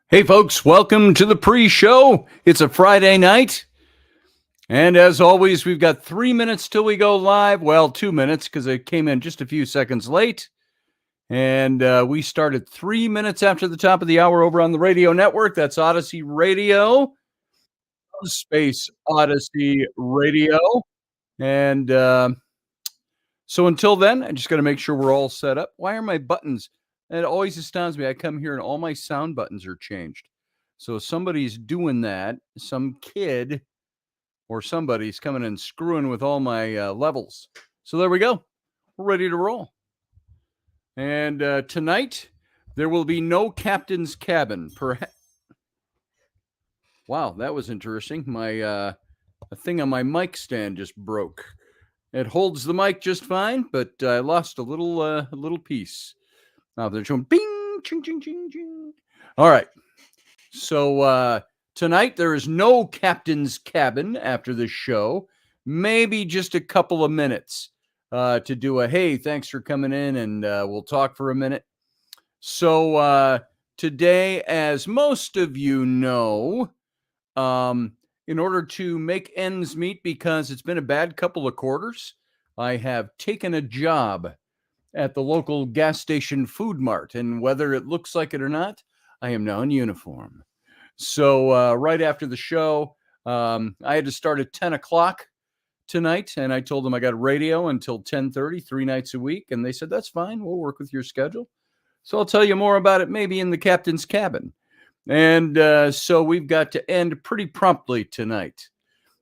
Hey, folks, welcome to the pre-show. It's a Friday night. And as always, we've got 3 minutes till we go live. Well, 2 minutes because I came in just a few seconds late. And we started 3 minutes after the top of the hour over on the radio network. That's Odyssey Radio, Space Odyssey Radio. And so until then, I just got to make sure we're all set up. Why are my buttons? It always astounds me. I come here and all my sound buttons are changed. So somebody's doing that. Some kid or somebody's coming and screwing with all my levels. So there we go. We're ready to roll. And tonight, there will be no captain's cabin. Wow, that was interesting. My a thing on my mic stand just broke. It holds the mic just fine, but I lost a little piece. Now they're showing bing, ching, ching, ching, ching. All right. So tonight there is no captain's cabin after this show. Maybe just a couple of minutes to do a hey, thanks for coming in, and we'll talk for a minute. So today, as most of you know, in order to make ends meet, because it's been a bad couple of quarters, I have taken a job at the local gas station food mart. And whether it looks like it or not, I am now in uniform. So right after the show, I had to start at 10 o'clock tonight. And I told them I got radio until 10:30, 3 nights a week. And they said, that's fine. We'll work with your schedule. So I'll tell you more about it maybe in the captain's cabin. And so we've got to end pretty promptly tonight.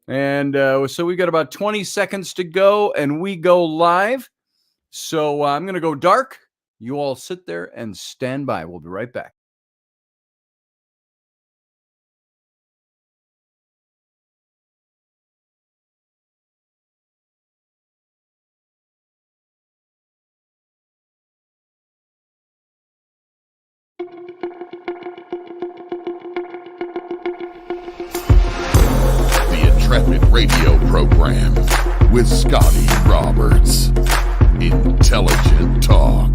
And so we've got about 20 seconds to go and we go live. So I'm going to go dark. You all sit there and stand by. We'll be right back. The Intrepid radio program with Scotty Roberts. Intelligent talk.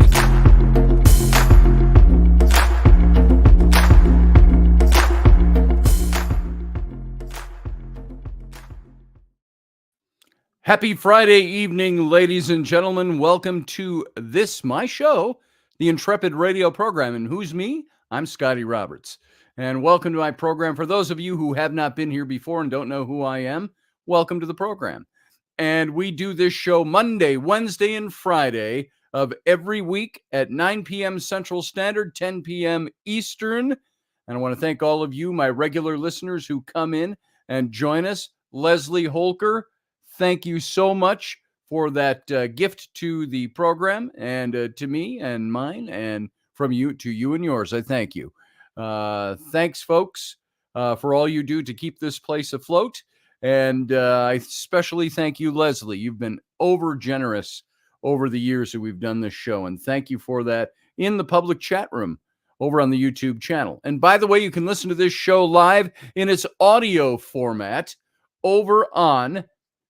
Happy Friday evening, ladies and gentlemen. Welcome to this, my show, the Intrepid radio program. And who's me? I'm Scotty Roberts. And welcome to my program. For those of you who have not been here before and don't know who I am, welcome to the program. And we do this show Monday, Wednesday, and Friday of every week at 9 p.m. Central Standard, 10 p.m. Eastern. And I want to thank all of you, my regular listeners who come in and join us. Leslie Holker, thank you so much for that gift to the program and to me and mine, and from you to you and yours. I thank you. Thanks, folks, for all you do to keep this place afloat. And I especially thank you, Leslie. You've been over generous over the years that we've done this show. And thank you for that in the public chat room over on the YouTube channel. And by the way, you can listen to this show live in its audio format over on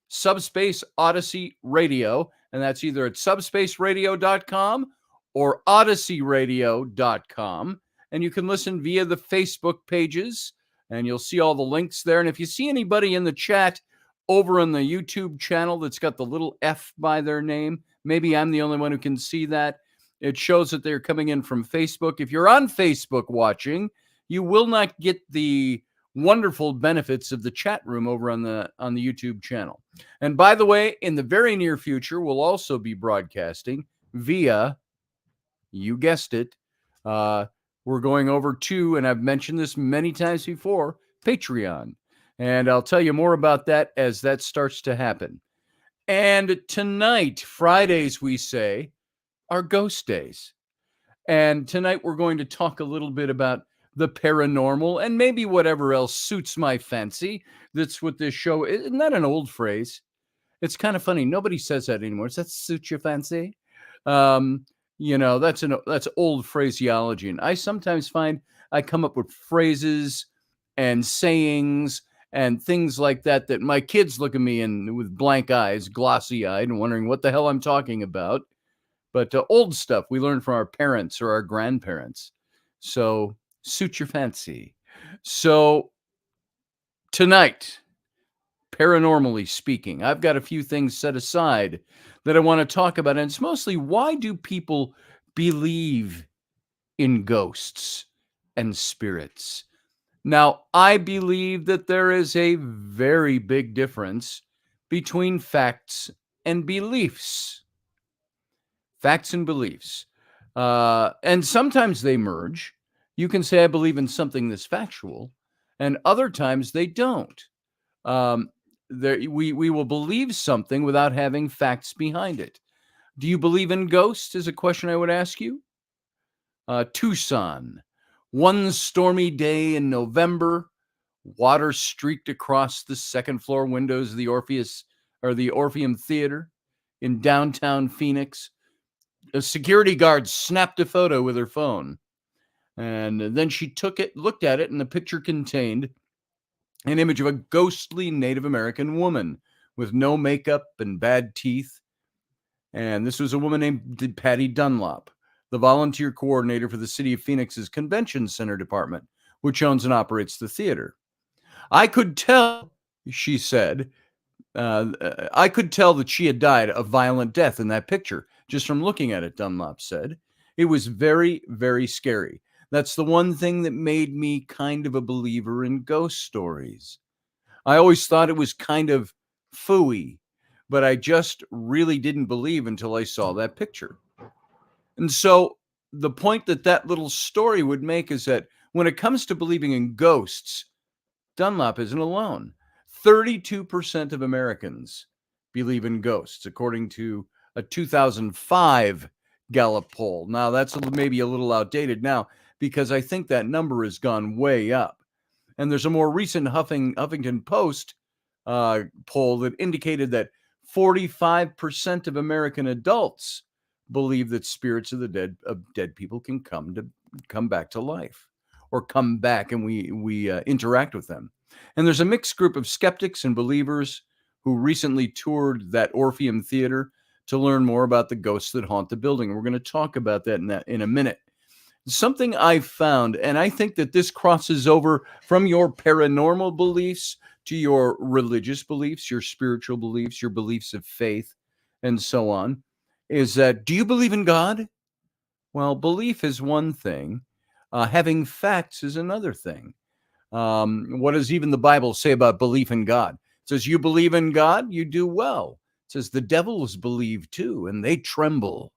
Subspace Odyssey Radio. And that's either at subspaceradio.com or odysseyradio.com. And you can listen via the Facebook pages. And you'll see all the links there. And if you see anybody in the chat over on the YouTube channel that's got the little F by their name, maybe I'm the only one who can see that. It shows that they're coming in from Facebook. If you're on Facebook watching, you will not get the wonderful benefits of the chat room over on the YouTube channel. And by the way, in the very near future, we'll also be broadcasting via, you guessed it, we're going over to, and I've mentioned this many times before, Patreon. And I'll tell you more about that as that starts to happen. And tonight, Fridays, we say, are ghost days. And tonight we're going to talk a little bit about the paranormal and maybe whatever else suits my fancy. That's what this show is. Isn't that an old phrase? It's kind of funny. Nobody says that anymore. Does that suit your fancy? That's old phraseology. And I sometimes find I come up with phrases and sayings and things like that my kids look at me and with blank eyes, glossy-eyed, and wondering what the hell I'm talking about. But old stuff we learned from our parents or our grandparents. So Suit your fancy. So tonight, paranormally speaking, I've got a few things set aside that I want to talk about. And it's mostly, why do people believe in ghosts and spirits? Now, I believe that there is a very big difference between facts and beliefs. Facts and beliefs. And sometimes they merge. You can say, I believe in something that's factual, and other times they don't. Um, we will believe something without having facts behind it. Do you believe in ghosts? Is a question I would ask you. Tucson, one stormy day in November, water streaked across the second floor windows of the Orpheum Theater in downtown Phoenix. A security guard snapped a photo with her phone, and then she took it, looked at it, and the picture contained an image of a ghostly Native American woman with no makeup and bad teeth. And this was a woman named Patty Dunlop, the volunteer coordinator for the City of Phoenix's Convention Center Department, which owns and operates the theater. I could tell, she said, I could tell that she had died a violent death in that picture just from looking at it, Dunlop said. It was very, very scary. That's the one thing that made me kind of a believer in ghost stories. I always thought it was kind of phooey, but I just really didn't believe until I saw that picture. And so the point that that little story would make is that when it comes to believing in ghosts, Dunlop isn't alone. 32% of Americans believe in ghosts, according to a 2005 Gallup poll. Now, that's maybe a little outdated now, because I think that number has gone way up. And there's a more recent Huffington Post poll that indicated that 45% of American adults believe that spirits of dead people can come back to life, or come back and we interact with them. And there's a mixed group of skeptics and believers who recently toured that Orpheum Theater to learn more about the ghosts that haunt the building. We're going to talk about that in a minute. Something I've found, and I think that this crosses over from your paranormal beliefs to your religious beliefs, your spiritual beliefs, your beliefs of faith, and so on, is that, do you believe in God? Well, belief is one thing. Having facts is another thing. What does even the Bible say about belief in God? It says, you believe in God, you do well. It says, the devils believe too, and they tremble.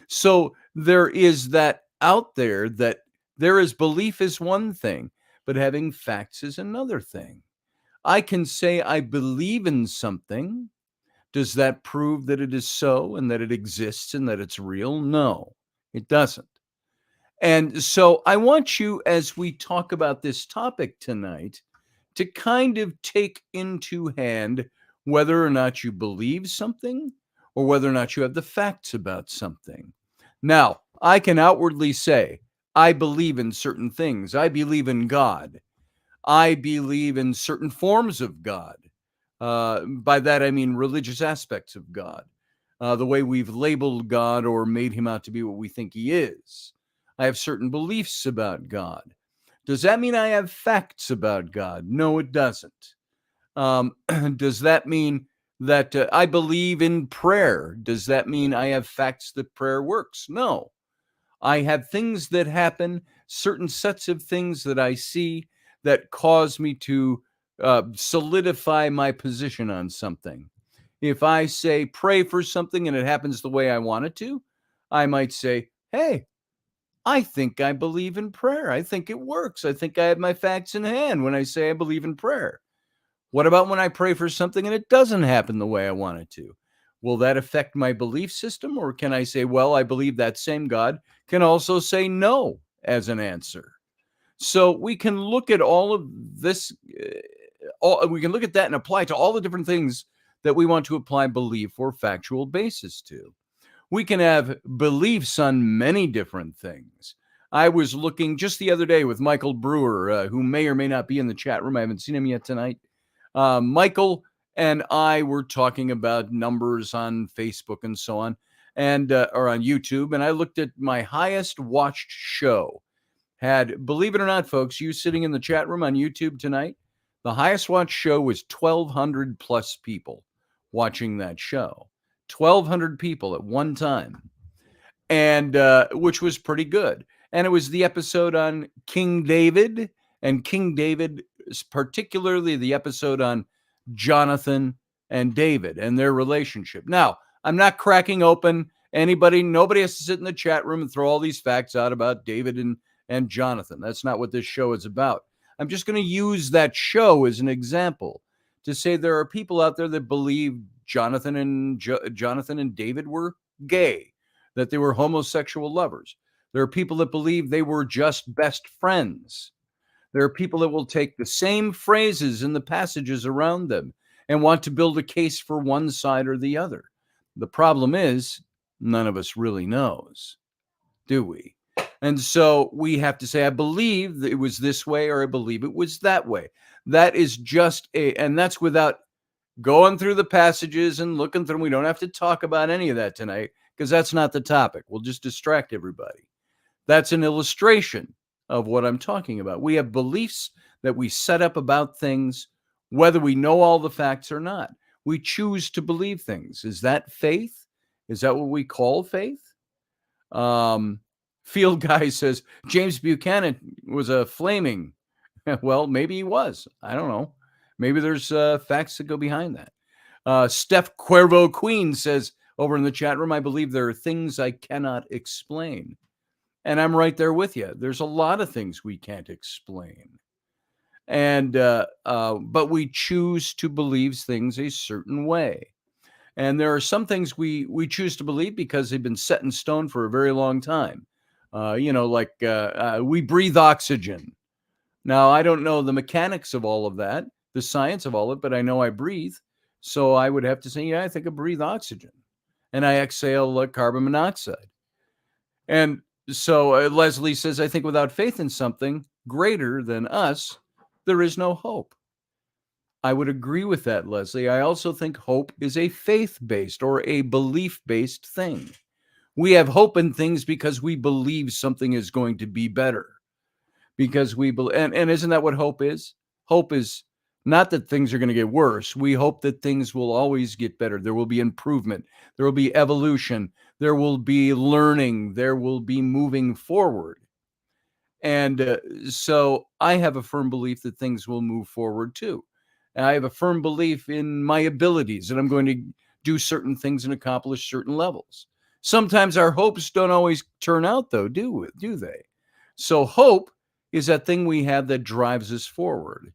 So there is that out there, that there is belief is one thing, but having facts is another thing. I can say I believe in something. Does that prove that it is so and that it exists and that it's real? No, it doesn't. And so I want you, as we talk about this topic tonight, to kind of take into hand whether or not you believe something or whether or not you have the facts about something. Now, I can outwardly say, I believe in certain things. I believe in God. I believe in certain forms of God. By that, I mean religious aspects of God, the way we've labeled God or made him out to be what we think he is. I have certain beliefs about God. Does that mean I have facts about God? No, it doesn't. Does that mean that I believe in prayer? Does that mean I have facts that prayer works? No. I have things that happen, certain sets of things that I see that cause me to solidify my position on something. If I say pray for something and it happens the way I want it to, I might say, hey, I think I believe in prayer. I think it works. I think I have my facts in hand when I say I believe in prayer. What about when I pray for something and it doesn't happen the way I want it to? Will that affect my belief system? Or can I say, well, I believe that same God can also say no as an answer? So we can look at all of this, we can look at that and apply to all the different things that we want to apply belief or factual basis to. We can have beliefs on many different things. I was looking just the other day with Michael Brewer, who may or may not be in the chat room. I haven't seen him yet tonight. Michael and I were talking about numbers on Facebook and so on, and or on YouTube. And I looked at my highest watched show, had, believe it or not, folks, you sitting in the chat room on YouTube tonight, the highest watched show was 1,200 plus people watching that show. 1,200 people at one time, and which was pretty good. And it was the episode on King David, and King David, particularly the episode on Jonathan and David and their relationship. Now, I'm not cracking open nobody has to sit in the chat room and throw all these facts out about David and Jonathan. That's not what this show is about. I'm just going to use that show as an example to say there are people out there that believe Jonathan and David were gay, that they were homosexual lovers. There are people that believe they were just best friends. There are people that will take the same phrases in the passages around them and want to build a case for one side or the other. The problem is, none of us really knows, do we? And so we have to say, I believe that it was this way, or I believe it was that way. That is just and that's without going through the passages and looking through them. We don't have to talk about any of that tonight because that's not the topic. We'll just distract everybody. That's an illustration of what I'm talking about. We have beliefs that we set up about things, whether we know all the facts or not. We choose to believe things. Is that faith? Is that what we call faith? Field Guy says, James Buchanan was a flaming. Well, maybe he was. I don't know. Maybe there's facts that go behind that. Steph Cuervo Queen says over in the chat room, I believe there are things I cannot explain. And I'm right there with you. There's a lot of things we can't explain. And but we choose to believe things a certain way. And there are some things we choose to believe because they've been set in stone for a very long time. Like we breathe oxygen. Now, I don't know the mechanics of all of that, the science of all of it, but I know I breathe. So I would have to say, yeah, I think I breathe oxygen. And I exhale carbon monoxide. And so Leslie says, I think without faith in something greater than us, there is no hope. I would agree with that, Leslie. I also think hope is a faith-based or a belief-based thing. We have hope in things because we believe something is going to be better. Because we believe, and isn't that what hope is? Hope is not that things are going to get worse. We hope that things will always get better. There will be improvement. There will be evolution. There will be learning. There will be moving forward. And so I have a firm belief that things will move forward too. And I have a firm belief in my abilities, that I'm going to do certain things and accomplish certain levels. Sometimes our hopes don't always turn out, though, do they? So hope is that thing we have that drives us forward.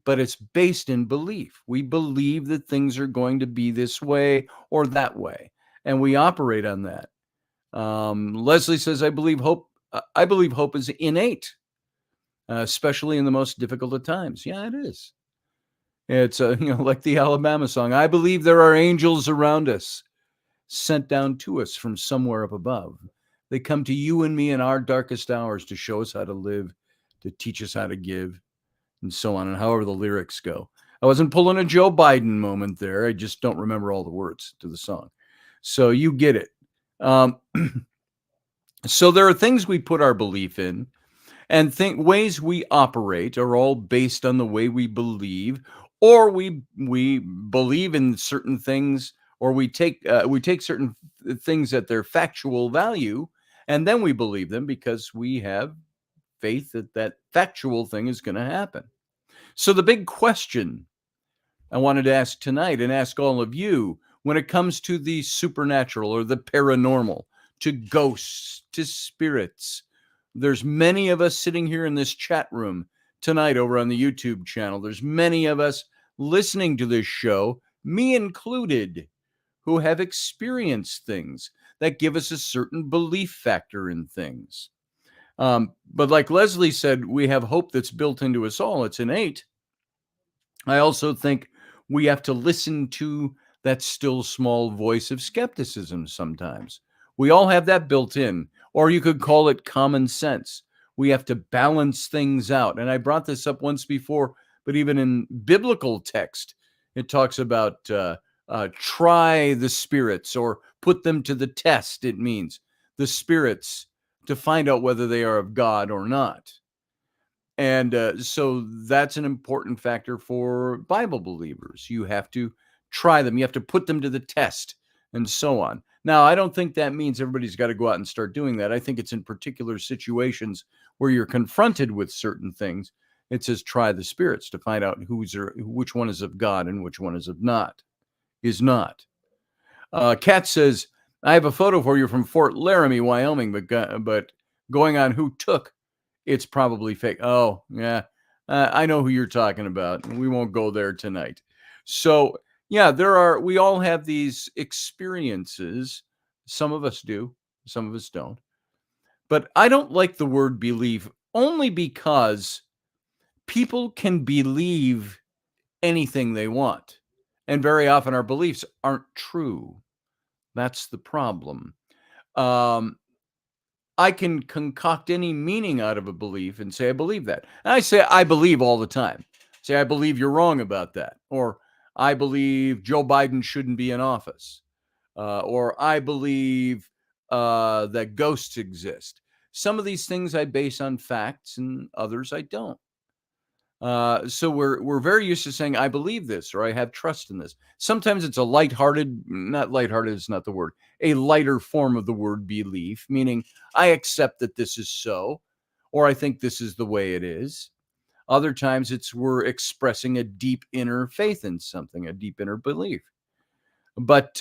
But it's based in belief. We believe that things are going to be this way or that way. And we operate on that. Leslie says, I believe hope is innate, especially in the most difficult of times. Yeah, it is. It's like the Alabama song. I believe there are angels around us, sent down to us from somewhere up above. They come to you and me in our darkest hours to show us how to live, to teach us how to give, and so on, and however the lyrics go. I wasn't pulling a Joe Biden moment there. I just don't remember all the words to the song. So you get it. So there are things we put our belief in, and ways we operate are all based on the way we believe, or we believe in certain things, or we take certain things at their factual value, and then we believe them because we have faith that that factual thing is going to happen. So the big question I wanted to ask tonight, and ask all of you, when it comes to the supernatural or the paranormal, to ghosts, to spirits, there's many of us sitting here in this chat room tonight over on the YouTube channel. There's many of us listening to this show, me included, who have experienced things that give us a certain belief factor in things. But like Leslie said, we have hope that's built into us all. It's innate. I also think we have to listen to that still small voice of skepticism sometimes. We all have that built in, or you could call it common sense. We have to balance things out. And I brought this up once before, but even in biblical text, it talks about try the spirits or put them to the test. It means the spirits to find out whether they are of God or not. And so that's an important factor for Bible believers. You have to try them, you have to put them to the test, and so on. Now, I don't think that means everybody's got to go out and start doing that. I think it's in particular situations where you're confronted with certain things. It says try the spirits to find out which one is of God and which one is not. Kat says, I have a photo for you from Fort Laramie, Wyoming, but going on who took, it's probably fake. Oh, yeah. I know who you're talking about. We won't go there tonight. So, yeah, we all have these experiences. Some of us do, some of us don't. But I don't like the word believe only because people can believe anything they want. And very often our beliefs aren't true. That's the problem. I can concoct any meaning out of a belief and say, I believe that. And I say, I believe all the time. Say, I believe you're wrong about that. Or I believe Joe Biden shouldn't be in office. Or I believe that ghosts exist. Some of these things I base on facts and others I don't. So we're very used to saying, I believe this, or I have trust in this. Sometimes it's a not lighthearted is not the word, a lighter form of the word belief, meaning I accept that this is so, or I think this is the way it is. Other times we're expressing a deep inner faith in something, a deep inner belief. But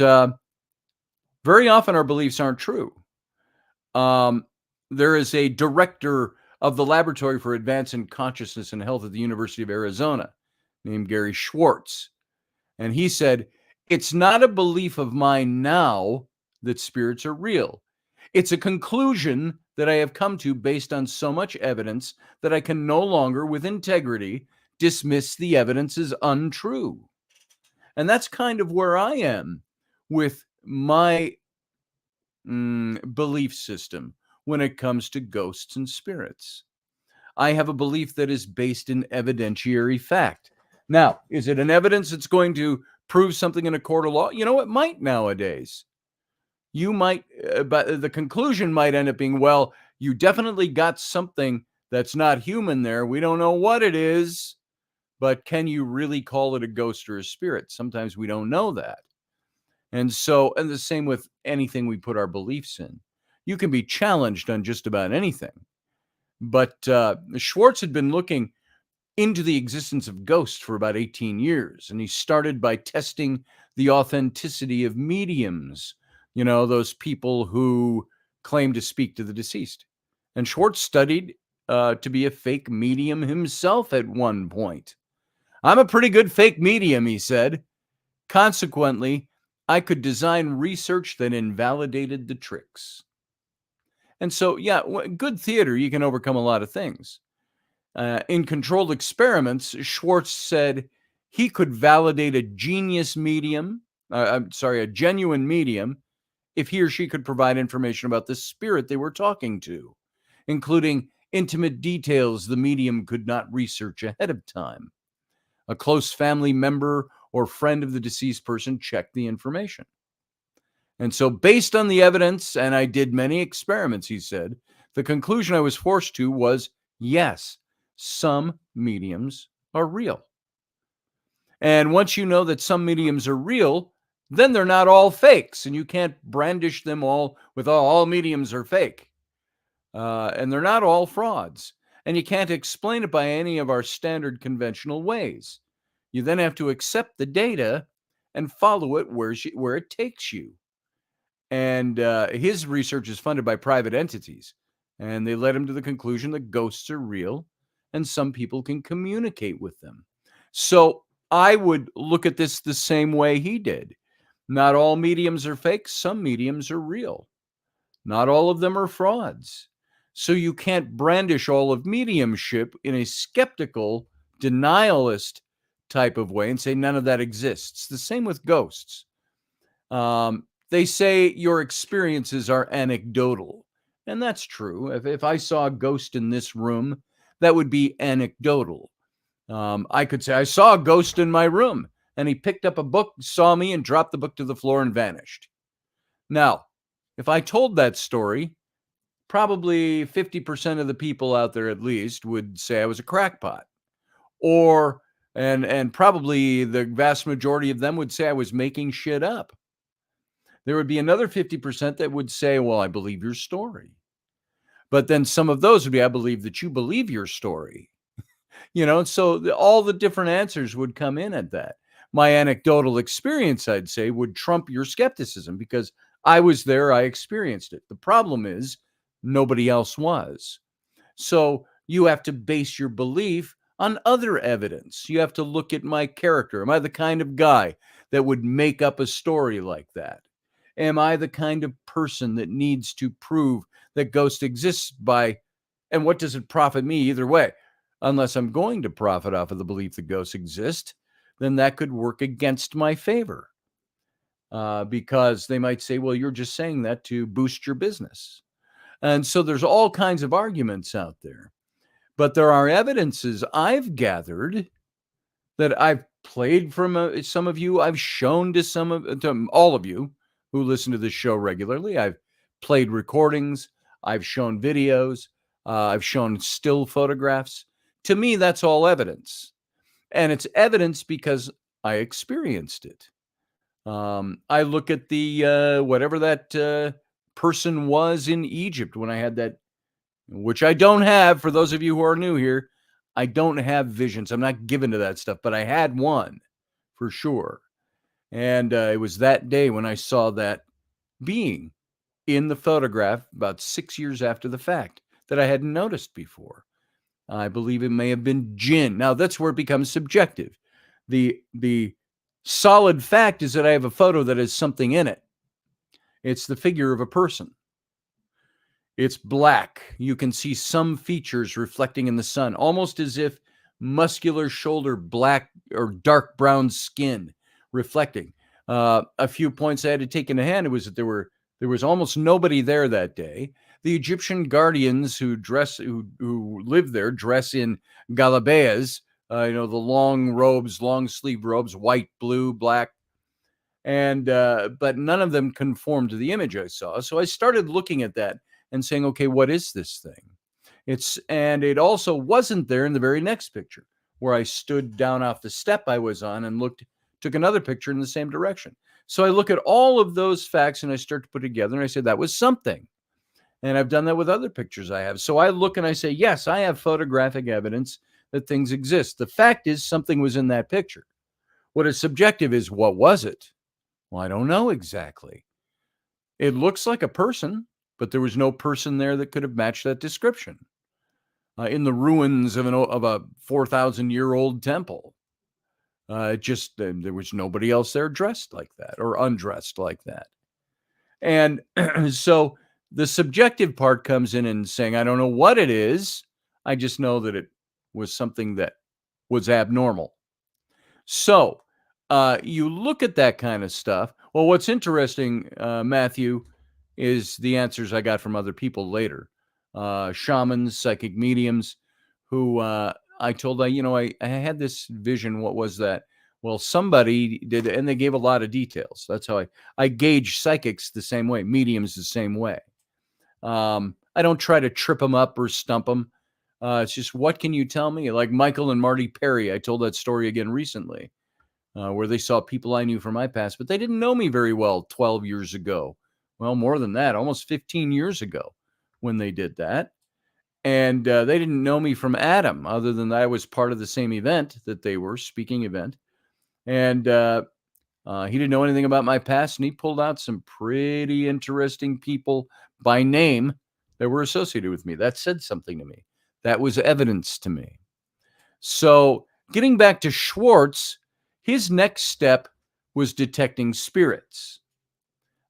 very often our beliefs aren't true. There is a director of the Laboratory for Advancing Consciousness and Health at the University of Arizona named Gary Schwartz. And he said, it's not a belief of mine now that spirits are real. It's a conclusion that I have come to based on so much evidence that I can no longer, with integrity, dismiss the evidence as untrue. And that's kind of where I am with my belief system when it comes to ghosts and spirits. I have a belief that is based in evidentiary fact. Now, is it an evidence that's going to prove something in a court of law? It might nowadays. You might, but the conclusion might end up being, well, you definitely got something that's not human there. We don't know what it is, but can you really call it a ghost or a spirit? Sometimes we don't know that. And the same with anything we put our beliefs in. You can be challenged on just about anything. But Schwartz had been looking into the existence of ghosts for about 18 years. And he started by testing the authenticity of mediums, those people who claim to speak to the deceased. And Schwartz studied to be a fake medium himself at one point. I'm a pretty good fake medium, he said. Consequently, I could design research that invalidated the tricks. And so, yeah, good theater, you can overcome a lot of things. In controlled experiments, Schwartz said he could validate a genuine medium, if he or she could provide information about the spirit they were talking to, including intimate details the medium could not research ahead of time. A close family member or friend of the deceased person checked the information. And so based on the evidence, and I did many experiments, he said, the conclusion I was forced to was, yes, some mediums are real. And once you know that some mediums are real, then they're not all fakes, and you can't brandish them all with all mediums are fake. And they're not all frauds. And you can't explain it by any of our standard conventional ways. You then have to accept the data and follow it where it takes you. And his research is funded by private entities. And they led him to the conclusion that ghosts are real and some people can communicate with them. So I would look at this the same way he did. Not all mediums are fake. Some mediums are real. Not all of them are frauds. So you can't brandish all of mediumship in a skeptical, denialist type of way and say none of that exists. The same with ghosts. They say your experiences are anecdotal. And that's true. If I saw a ghost in this room, that would be anecdotal. I could say, I saw a ghost in my room, and he picked up a book, saw me, and dropped the book to the floor and vanished. Now, if I told that story, probably 50% of the people out there at least would say I was a crackpot. Or and probably the vast majority of them would say I was making shit up. There would be another 50% that would say, well, I believe your story. But then some of those would be, I believe that you believe your story. So all the different answers would come in at that. My anecdotal experience, I'd say, would trump your skepticism because I was there, I experienced it. The problem is nobody else was. So you have to base your belief on other evidence. You have to look at my character. Am I the kind of guy that would make up a story like that? Am I the kind of person that needs to prove that ghost exists and what does it profit me either way? Unless I'm going to profit off of the belief that ghosts exist, then that could work against my favor. Because they might say, well, you're just saying that to boost your business. And so there's all kinds of arguments out there. But there are evidences I've gathered that I've played from some of you. I've shown to all of you who listen to this show regularly. I've played recordings. I've shown videos. I've shown still photographs. To me, that's all evidence. And it's evidence because I experienced it. I look at the whatever that person was in Egypt when I had that, which I don't have. For those of you who are new here, I don't have visions. I'm not given to that stuff, but I had one for sure. And it was that day when I saw that being in the photograph about 6 years after the fact that I hadn't noticed before. I believe it may have been jinn. Now, that's where it becomes subjective. The solid fact is that I have a photo that has something in it. It's the figure of a person. It's black. You can see some features reflecting in the sun, almost as if muscular shoulder, black or dark brown skin reflecting. A few points I had to take into hand was that there was almost nobody there that day. The Egyptian guardians who live there dress in galabeas, the long robes, long sleeve robes, white, blue, black, and but none of them conformed to the image I saw. So I started looking at that and saying, okay, what is this thing? And it also wasn't there in the very next picture where I stood down off the step I was on and took another picture in the same direction. So I look at all of those facts and I start to put together and I say, that was something. And I've done that with other pictures I have. So I look and I say, yes, I have photographic evidence that things exist. The fact is something was in that picture. What is subjective is, what was it? Well, I don't know exactly. It looks like a person, but there was no person there that could have matched that description. In the ruins of a 4,000-year-old temple. There was nobody else there dressed like that or undressed like that. And so the subjective part comes in and saying, I don't know what it is. I just know that it was something that was abnormal. So you look at that kind of stuff. Well, what's interesting, Matthew, is the answers I got from other people later. Shamans, psychic mediums, who I told, I had this vision. What was that? Well, somebody did, and they gave a lot of details. That's how I gauge psychics the same way, mediums the same way. I don't try to trip them up or stump them. It's just, what can you tell me? Like Michael and Marty Perry, I told that story again recently, where they saw people I knew from my past, but they didn't know me very well 12 years ago. Well, more than that, almost 15 years ago when they did that. And they didn't know me from Adam, other than that I was part of the same event that they were, speaking event. And he didn't know anything about my past, and he pulled out some pretty interesting people by name that were associated with me. That said something to me. That was evidence to me. So getting back to Schwartz, his next step was detecting spirits,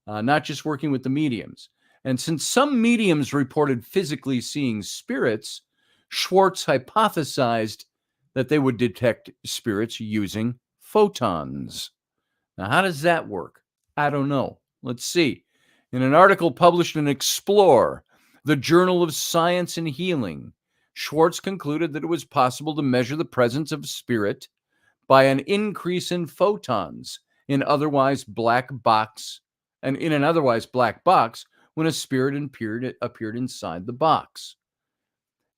not just working with the mediums. And since some mediums reported physically seeing spirits, Schwartz hypothesized that they would detect spirits using photons. Now, how does that work? I don't know. Let's see. In an article published in Explore, the Journal of Science and Healing, Schwartz concluded that it was possible to measure the presence of spirit by an increase in photons in an otherwise black box when when a spirit appeared inside the box.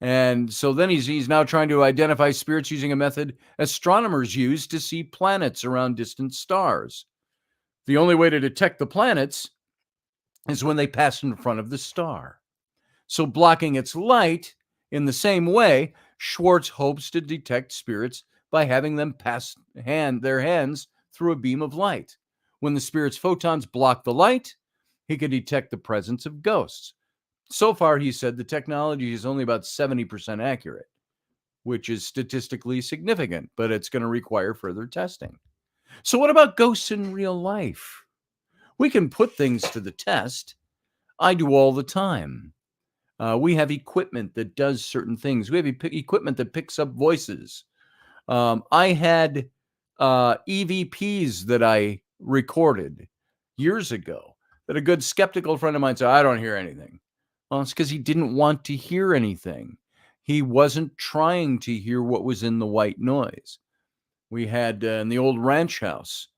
And so then he's now trying to identify spirits using a method astronomers use to see planets around distant stars. The only way to detect the planets is when they pass in front of the star. So blocking its light in the same way, Schwartz hopes to detect spirits by having them pass their hands through a beam of light. When the spirit's photons block the light, he can detect the presence of ghosts. So far, he said the technology is only about 70% accurate, which is statistically significant, but it's going to require further testing. So what about ghosts in real life? We can put things to the test. I do all the time. We have equipment that does certain things. We have equipment that picks up voices. I had EVPs that I recorded years ago that a good skeptical friend of mine said, I don't hear anything. Well, it's because he didn't want to hear anything. He wasn't trying to hear what was in the white noise. We had in the old ranch house,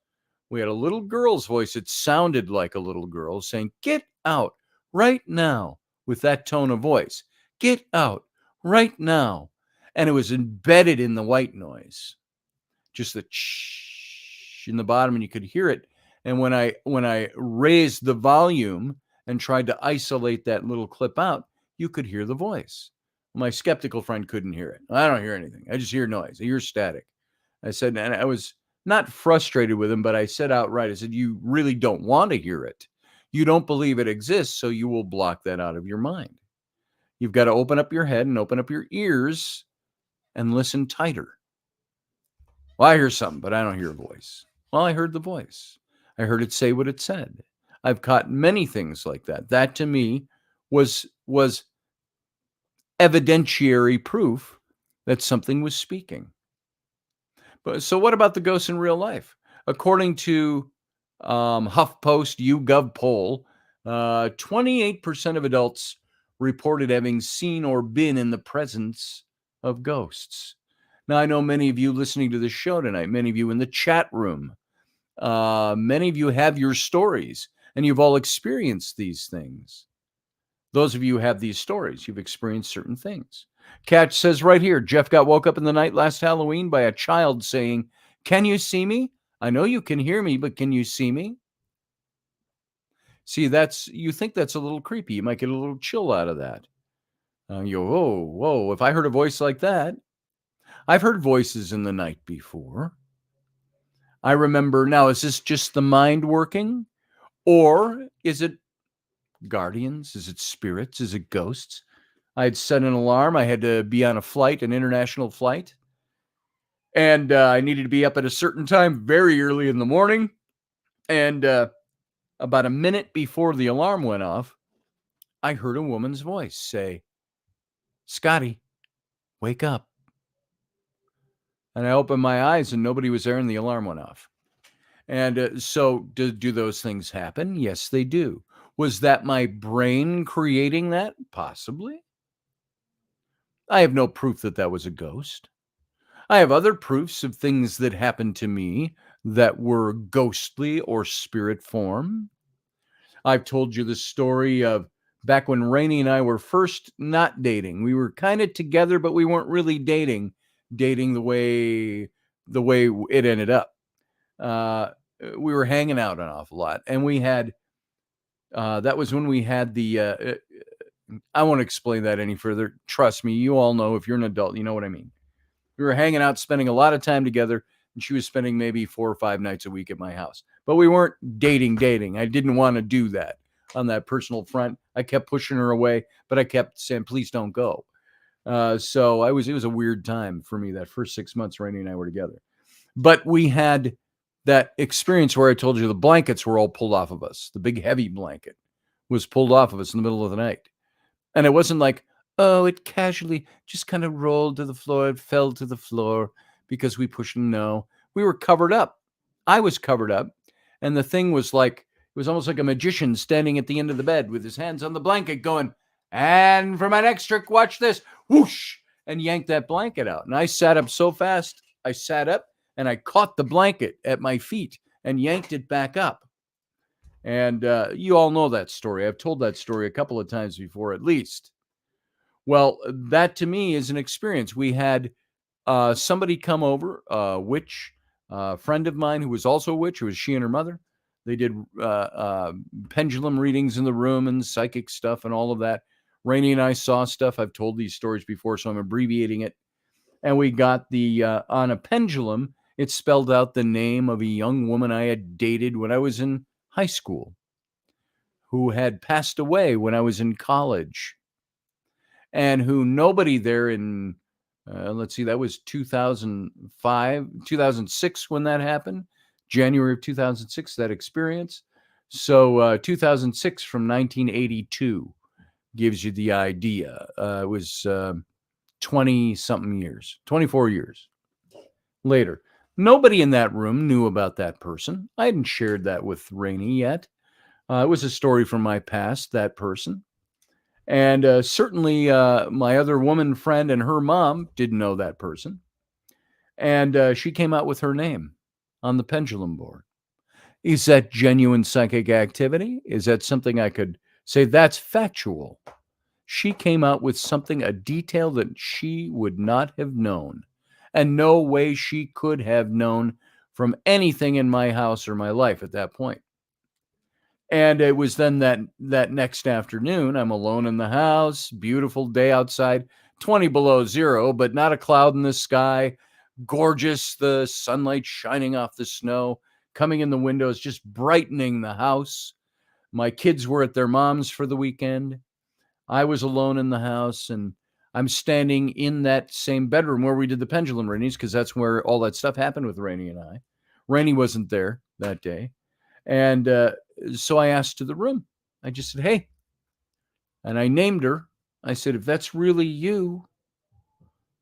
we had a little girl's voice. It sounded like a little girl saying, get out right now, with that tone of voice. Get out right now. And it was embedded in the white noise. Just the shh in the bottom, and you could hear it. And when I raised the volume and tried to isolate that little clip out, you could hear the voice. My skeptical friend couldn't hear it. I don't hear anything. I just hear noise. I hear static. I said, and I was not frustrated with him, but I said outright, I said, you really don't want to hear it. You don't believe it exists, so you will block that out of your mind. You've got to open up your head and open up your ears and listen tighter. Well, I hear something, but I don't hear a voice. Well, I heard the voice. I heard it say what it said. I've caught many things like that. That to me was evidentiary proof that something was speaking. But so what about the ghosts in real life? According to HuffPost YouGov poll, 28% of adults reported having seen or been in the presence of ghosts. Now, I know many of you listening to this show tonight, many of you in the chat room, many of you have your stories, and you've all experienced these things. Those of you who have these stories, you've experienced certain things. Catch says right here, Jeff got woke up in the night last Halloween by a child saying, can you see me? I know you can hear me, but can you see me? See, you think that's a little creepy. You might get a little chill out of that. You go, whoa, if I heard a voice like that, I've heard voices in the night before. I remember, now, is this just the mind working? Or is it guardians? Is it spirits? Is it ghosts? I had set an alarm. I had to be on a flight, an international flight. And I needed to be up at a certain time very early in the morning. And about a minute before the alarm went off, I heard a woman's voice say, Scotty, wake up. And I opened my eyes and nobody was there and the alarm went off. And so do those things happen? Yes, they do. Was that my brain creating that? Possibly. I have no proof that that was a ghost. I have other proofs of things that happened to me that were ghostly or spirit form. I've told you the story of back when Rainey and I were first not dating. We were kind of together, but we weren't really dating the way it ended up. We were hanging out an awful lot, and we had that was when we had the I won't explain that any further. Trust me, you all know, if you're an adult, you know what I mean. We were hanging out, spending a lot of time together, and she was spending maybe 4 or 5 nights a week at my house. But we weren't dating. I didn't want to do that on that personal front. I kept pushing her away, but I kept saying, please don't go. So it was a weird time for me, that first 6 months Rainey and I were together. But we had that experience where I told you the blankets were all pulled off of us. The big heavy blanket was pulled off of us in the middle of the night. And it wasn't like, oh, it casually just kind of rolled to the floor. It fell to the floor because we pushed. No, we were covered up. I was covered up. And the thing was like, it was almost like a magician standing at the end of the bed with his hands on the blanket going, and for my next trick, watch this, whoosh, and yanked that blanket out. And I sat up so fast, I sat up and I caught the blanket at my feet and yanked it back up. And you all know that story. I've told that story a couple of times before, at least. Well, that to me is an experience. We had somebody come over, a witch, a friend of mine who was also a witch. It was she and her mother. They did pendulum readings in the room and psychic stuff and all of that. Rainey and I saw stuff. I've told these stories before, so I'm abbreviating it. And we got on a pendulum, it spelled out the name of a young woman I had dated when I was in high school, who had passed away when I was in college, and who nobody there in, let's see, that was 2005, 2006 when that happened, January of 2006, that experience. So 2006 from 1982 gives you the idea. It was 20-something years, 24 years later. Nobody in that room knew about that person. I hadn't shared that with Rainey yet. It was a story from my past, that person. And certainly my other woman friend and her mom didn't know that person. And she came out with her name on the pendulum board. Is that genuine psychic activity? Is that something I could say that's factual? She came out with something, a detail that she would not have known, and no way she could have known from anything in my house or my life at that point. And it was then that next afternoon, I'm alone in the house, beautiful day outside, 20 below zero, but not a cloud in the sky, gorgeous, the sunlight shining off the snow, coming in the windows, just brightening the house. My kids were at their mom's for the weekend. I was alone in the house, and I'm standing in that same bedroom where we did the pendulum readings, because that's where all that stuff happened with Rainey and I. Rainey wasn't there that day. And so I asked to the room. I just said, hey. And I named her. I said, if that's really you,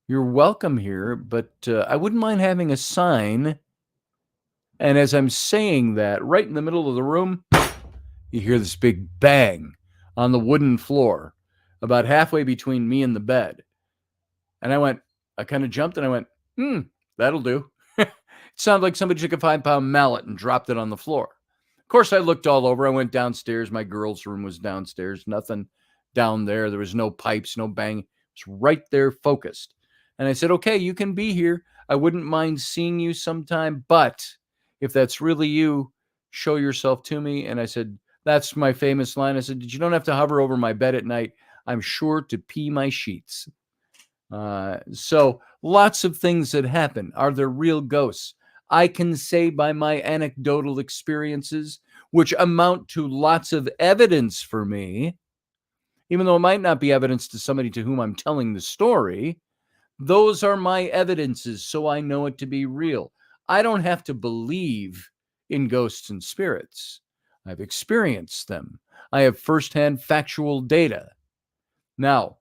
you're welcome here, but I wouldn't mind having a sign. And as I'm saying that, right in the middle of the room, you hear this big bang on the wooden floor, about halfway between me and the bed. And I kind of jumped and I went, that'll do. It sounded like somebody took a 5-pound mallet and dropped it on the floor. Of course, I looked all over. I went downstairs. My girls' room was downstairs. Nothing down there. There was no pipes, no bang. It was right there, focused. And I said, okay, you can be here. I wouldn't mind seeing you sometime, but if that's really you, show yourself to me. And I said, that's my famous line. I said, you don't have to hover over my bed at night. I'm sure to pee my sheets. So lots of things that happen. Are there real ghosts? I can say by my anecdotal experiences, which amount to lots of evidence for me, even though it might not be evidence to somebody to whom I'm telling the story, those are my evidences, so I know it to be real. I don't have to believe in ghosts and spirits. I've experienced them. I have firsthand factual data. Now,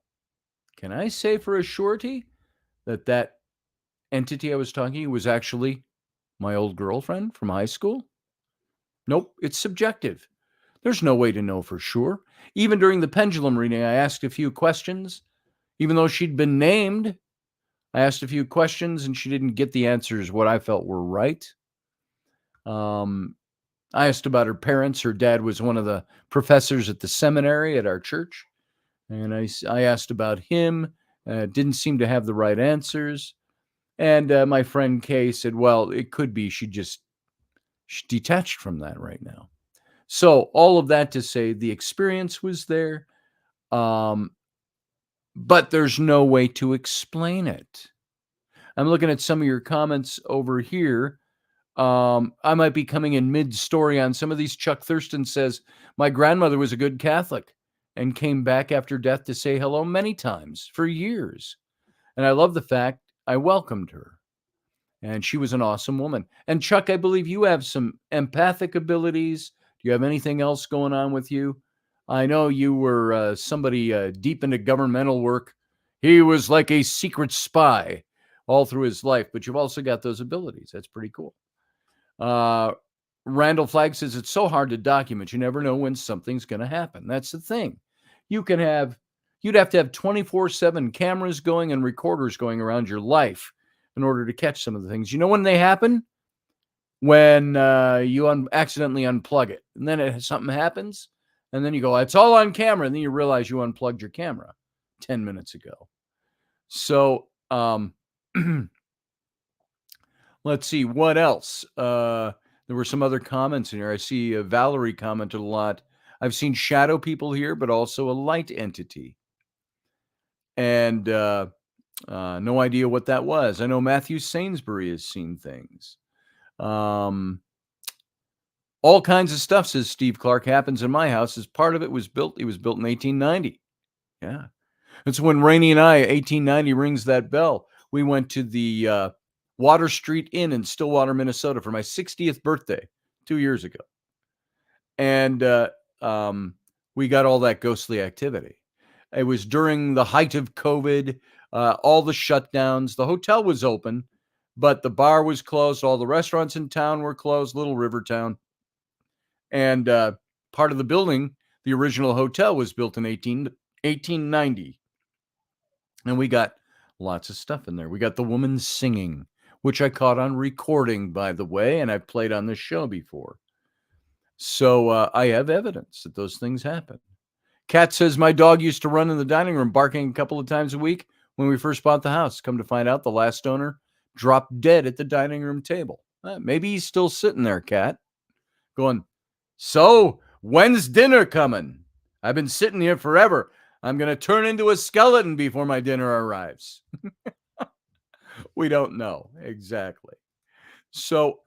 can I say for a surety that entity I was talking to was actually my old girlfriend from high school? Nope, it's subjective. There's no way to know for sure. Even during the pendulum reading, I asked a few questions. Even though she'd been named, I asked a few questions and she didn't get the answers what I felt were right. I asked about her parents. Her dad was one of the professors at the seminary at our church. And I asked about him. Didn't seem to have the right answers. And my friend Kay said, well, it could be she's detached from that right now. So all of that to say the experience was there, but there's no way to explain it. I'm looking at some of your comments over here. I might be coming in mid-story on some of these. Chuck Thurston says, my grandmother was a good Catholic and came back after death to say hello many times for years. And I love the fact I welcomed her. And she was an awesome woman. And Chuck, I believe you have some empathic abilities. Do you have anything else going on with you? I know you were somebody deep into governmental work. He was like a secret spy all through his life, but you've also got those abilities. That's pretty cool. Randall Flagg says it's so hard to document. You never know when something's going to happen. That's the thing. You'd have to have 24/7 cameras going and recorders going around your life in order to catch some of the things. You know when they happen? when you accidentally unplug it, and then something happens, and then you go, it's all on camera, and then you realize you unplugged your camera 10 minutes ago. So let's see what else. There were some other comments in here. I see Valerie commented a lot. I've seen shadow people here, but also a light entity, and no idea what that was. I know Matthew Sainsbury has seen things. All kinds of stuff, says Steve Clark, happens in my house. As part of it was built. It was built in 1890. Yeah. It's when Rainey and I, 1890 rings that bell. We went to the Water Street Inn in Stillwater, Minnesota for my 60th birthday 2 years ago. And we got all that ghostly activity. It was during the height of COVID, all the shutdowns. The hotel was open, but the bar was closed. All the restaurants in town were closed, Little River Town. And part of the building, the original hotel, was built in 1890. And we got lots of stuff in there. We got the woman singing, which I caught on recording, by the way, and I've played on this show before. So I have evidence that those things happen. Kat says, my dog used to run in the dining room barking a couple of times a week when we first bought the house. Come to find out, the last owner dropped dead at the dining room table. Maybe he's still sitting there, Kat, going, so when's dinner coming? I've been sitting here forever. I'm going to turn into a skeleton before my dinner arrives. We don't know exactly. So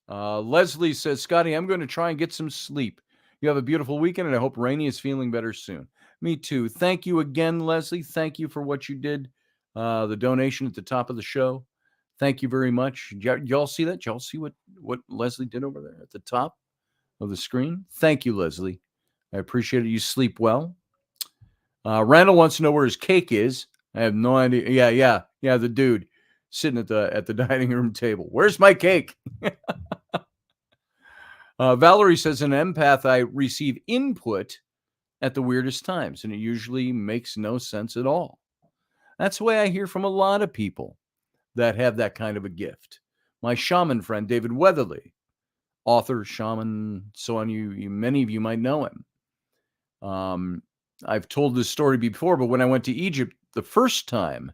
Leslie says, Scotty, I'm going to try and get some sleep. You have a beautiful weekend, and I hope Rainey is feeling better soon. Me too. Thank you again, Leslie. Thank you for what you did. The donation at the top of the show. Thank you very much. Y'all see that? Y'all see what Leslie did over there at the top of the screen? Thank you, Leslie. I appreciate it. You sleep well. Randall wants to know where his cake is. I have no idea. Yeah. The dude sitting at the dining room table. Where's my cake? Valerie says, an empath, I receive input at the weirdest times, and it usually makes no sense at all. That's the way I hear from a lot of people that have that kind of a gift. My shaman friend, David Weatherly, author, shaman, so on. Many of you might know him. I've told this story before, but when I went to Egypt the first time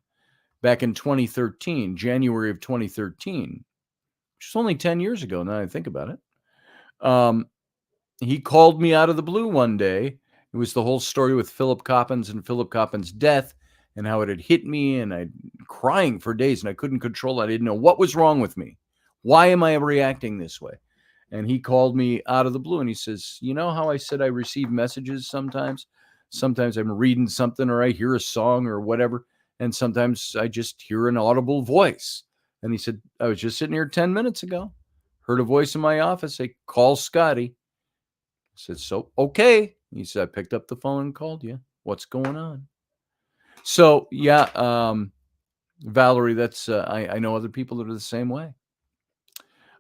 back in 2013, January of 2013, which is only 10 years ago now I think about it, he called me out of the blue one day. It was the whole story with Philip Coppens and Philip Coppens' death and how it had hit me, and I'd crying for days, and I couldn't control it. I didn't know what was wrong with me. Why am I reacting this way? And he called me out of the blue, and he says, you know how I said I receive messages sometimes? Sometimes I'm reading something, or I hear a song or whatever, and sometimes I just hear an audible voice. And he said, I was just sitting here 10 minutes ago, heard a voice in my office say, call Scotty. I said, so, okay. He said, I picked up the phone and called you. What's going on? So, yeah, Valerie, that's I know other people that are the same way.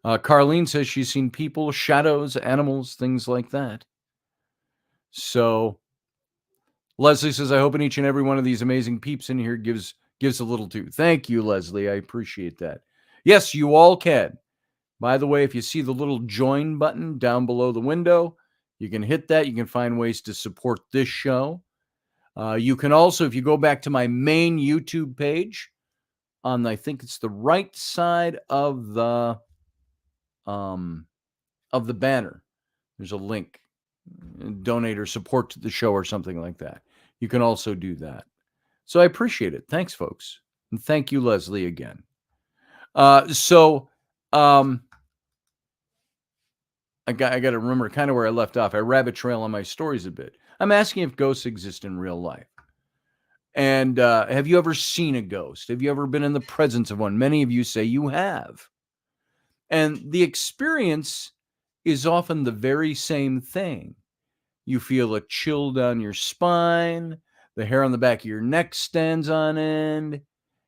Carlene says she's seen people, shadows, animals, things like that. So Leslie says, I hope in each and every one of these amazing peeps in here gives a little too. Thank you, Leslie. I appreciate that. Yes, you all can. By the way, if you see the little join button down below the window, you can hit that. You can find ways to support this show. You can also, if you go back to my main YouTube page, on I think it's the right side of the banner, there's a link, donate or support to the show or something like that. You can also do that. So I appreciate it. Thanks, folks. And thank you, Leslie, again. I got to remember kind of where I left off. I rabbit trail on my stories a bit. I'm asking if ghosts exist in real life. And have you ever seen a ghost? Have you ever been in the presence of one? Many of you say you have. And the experience is often the very same thing. You feel a chill down your spine. The hair on the back of your neck stands on end.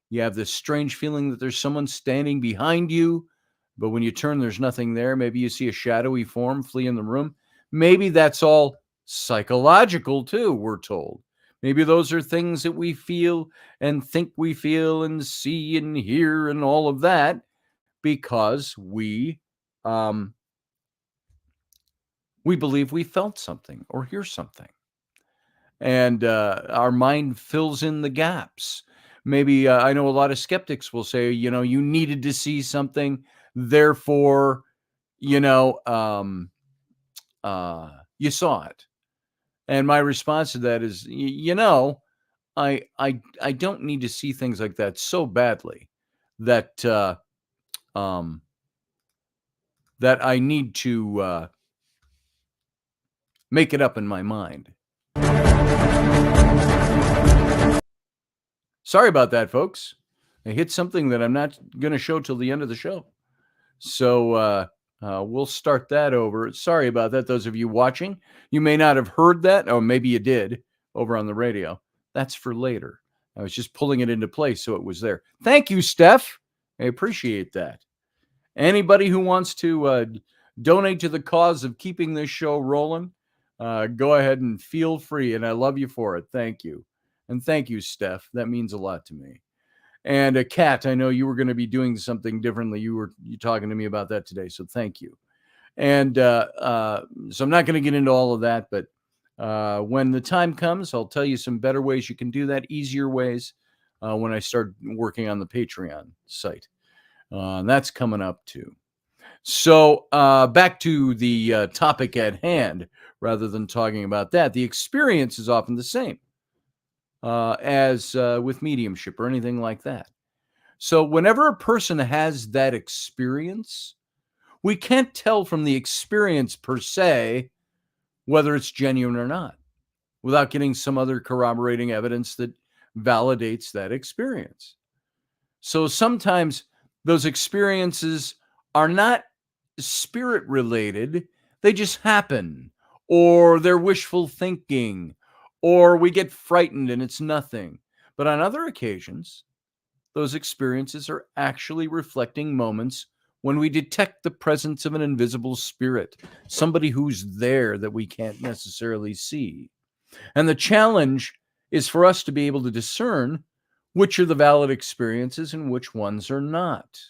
You have this strange feeling that there's someone standing behind you. But when you turn, there's nothing there. Maybe you see a shadowy form flee in the room. Maybe that's all psychological too, we're told. Maybe those are things that we feel and think we feel and see and hear and all of that. because we believe we felt something or hear something. And our mind fills in the gaps. Maybe I know a lot of skeptics will say, you needed to see something, therefore, you know, um, you saw it. And my response to that is, I don't need to see things like that so badly that um, that I need to make it up in my mind. Sorry about that, folks. I hit something that I'm not going to show till the end of the show. So we'll start that over. Sorry about that. Those of you watching, you may not have heard that, or maybe you did over on the radio. That's for later. I was just pulling it into place so it was there. Thank you, Steph. I appreciate that. Anybody who wants to donate to the cause of keeping this show rolling, go ahead and feel free. And I love you for it. Thank you. And thank you, Steph. That means a lot to me. And a Kat, I know you were going to be doing something differently. You talking to me about that today. So thank you. And so I'm not going to get into all of that, but when the time comes, I'll tell you some better ways you can do that, easier ways when I start working on the Patreon site. And that's coming up too. So back to the topic at hand, rather than talking about that, the experience is often the same as with mediumship or anything like that. So whenever a person has that experience, we can't tell from the experience per se whether it's genuine or not without getting some other corroborating evidence that validates that experience. So sometimes those experiences are not spirit related, they just happen, or they're wishful thinking, or we get frightened and it's nothing. But on other occasions, those experiences are actually reflecting moments when we detect the presence of an invisible spirit, somebody who's there that we can't necessarily see. And the challenge is for us to be able to discern which are the valid experiences and which ones are not.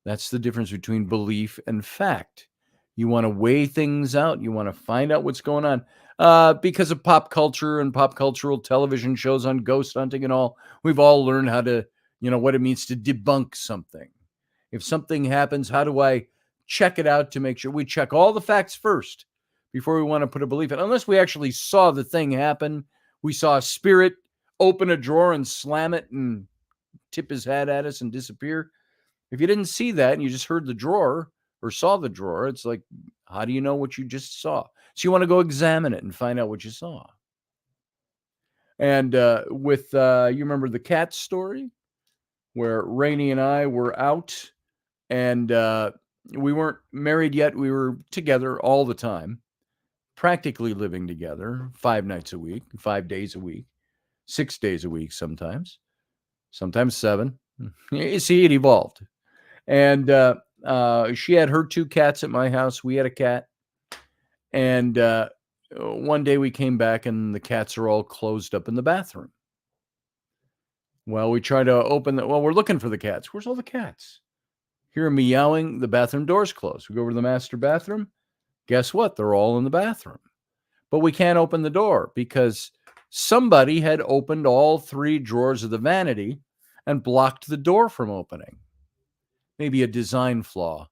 That's the difference between belief and fact. You want to weigh things out. You want to find out what's going on. Because of pop culture and pop cultural television shows on ghost hunting and all, we've all learned how to, what it means to debunk something. If something happens, how do I check it out to make sure we check all the facts first before we want to put a belief in? Unless we actually saw the thing happen, we saw a spirit open a drawer and slam it and tip his hat at us and disappear. If you didn't see that and you just heard the drawer or saw the drawer, it's like, how do you know what you just saw? So you want to go examine it and find out what you saw. And with, you remember the cat story where Rainey and I were out and we weren't married yet. We were together all the time, practically living together 5 nights a week, 5 days a week, 6 days a week sometimes 7. You see, it evolved. And she had her 2 cats at my house. We had a cat. And one day we came back and the cats are all closed up in the bathroom. Well, we try to open we're looking for the cats. Where's all the cats? Hear them meowing. The bathroom door's closed. We go over to the master bathroom. Guess what? They're all in the bathroom. But we can't open the door because somebody had opened all 3 drawers of the vanity and blocked the door from opening. Maybe a design flaw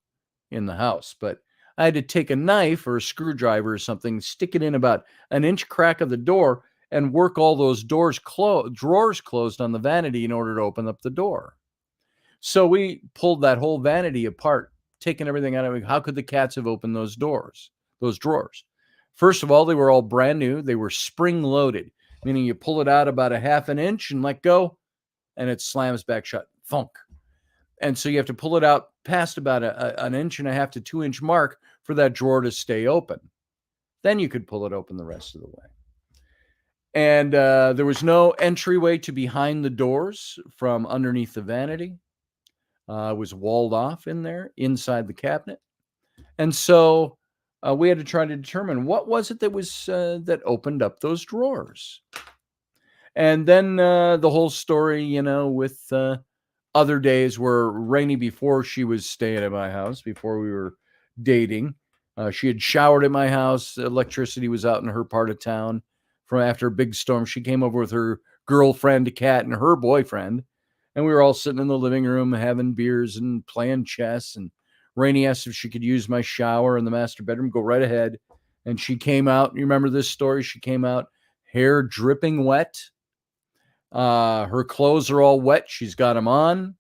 in the house, but I had to take a knife or a screwdriver or something, stick it in about an inch crack of the door and work all those drawers closed on the vanity in order to open up the door. So we pulled that whole vanity apart, taking everything out of it. How could the cats have opened those drawers? First of all, they were all brand new. They were spring loaded, meaning you pull it out about a half an inch and let go and it slams back shut. Thunk. And so you have to pull it out past about an 1.5 to 2 inch mark for that drawer to stay open. Then you could pull it open the rest of the way. And there was no entryway to behind the doors from underneath the vanity. It was walled off in there, inside the cabinet. And so we had to try to determine what was it that was that opened up those drawers. And then the whole story, with Other days were rainy before she was staying at my house, before we were dating. She had showered at my house. Electricity was out in her part of town from after a big storm. She came over with her girlfriend, Kat, and her boyfriend. And we were all sitting in the living room having beers and playing chess. And Rainey asked if she could use my shower in the master bedroom. Go right ahead. And she came out. You remember this story? She came out, hair dripping wet. Her clothes are all wet. She's got them on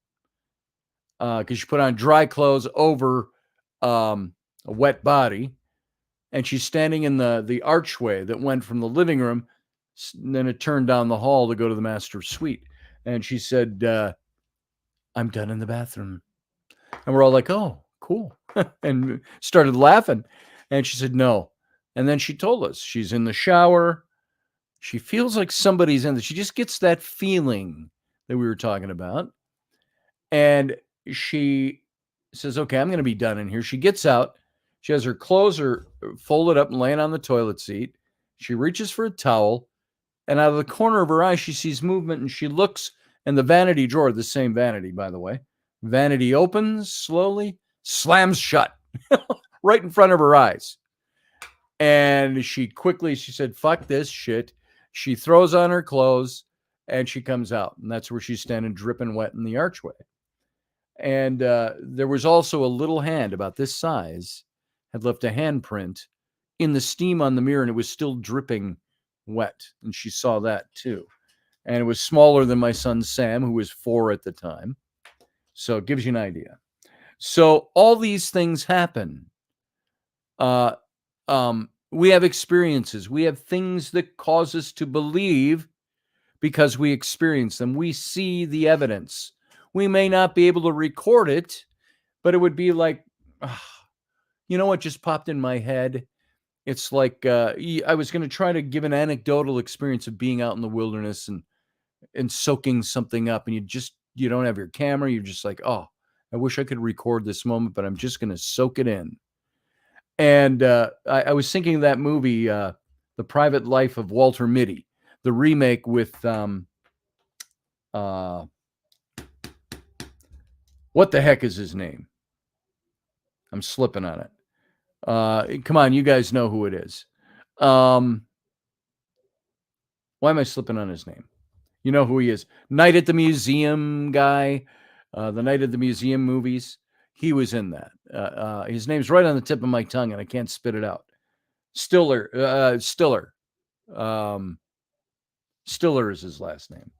because she put on dry clothes over a wet body. And she's standing in the archway that went from the living room. And then it turned down the hall to go to the master suite. And she said, I'm done in the bathroom. And we're all like, oh, cool. And started laughing. And she said, no. And then she told us she's in the shower. She feels like somebody's in there. She just gets that feeling that we were talking about. And she says, okay, I'm going to be done in here. She gets out. She has her clothes are folded up and laying on the toilet seat. She reaches for a towel. And out of the corner of her eye, she sees movement. And she looks in the vanity drawer, the same vanity, by the way. Vanity opens slowly, slams shut right in front of her eyes. And she said, fuck this shit. She throws on her clothes and she comes out. And that's where she's standing dripping wet in the archway. And there was also a little hand about this size had left a handprint in the steam on the mirror, and it was still dripping wet. And she saw that too. And it was smaller than my son Sam, who was 4 at the time. So it gives you an idea. So all these things happen. We have experiences. We have things that cause us to believe because we experience them. We see the evidence. We may not be able to record it, but it would be like, you know what just popped in my head? It's like I was going to try to give an anecdotal experience of being out in the wilderness and soaking something up, and you don't have your camera. You're just like, oh, I wish I could record this moment, but I'm just going to soak it in. And I was thinking of that movie, The Private Life of Walter Mitty, the remake with what the heck is his name? I'm slipping on it. Come on, you guys know who it is. Why am I slipping on his name? You know who he is. Night at the Museum guy, the Night at the Museum movies. He was in that. His name's right on the tip of my tongue, and I can't spit it out. Stiller. Stiller is his last name.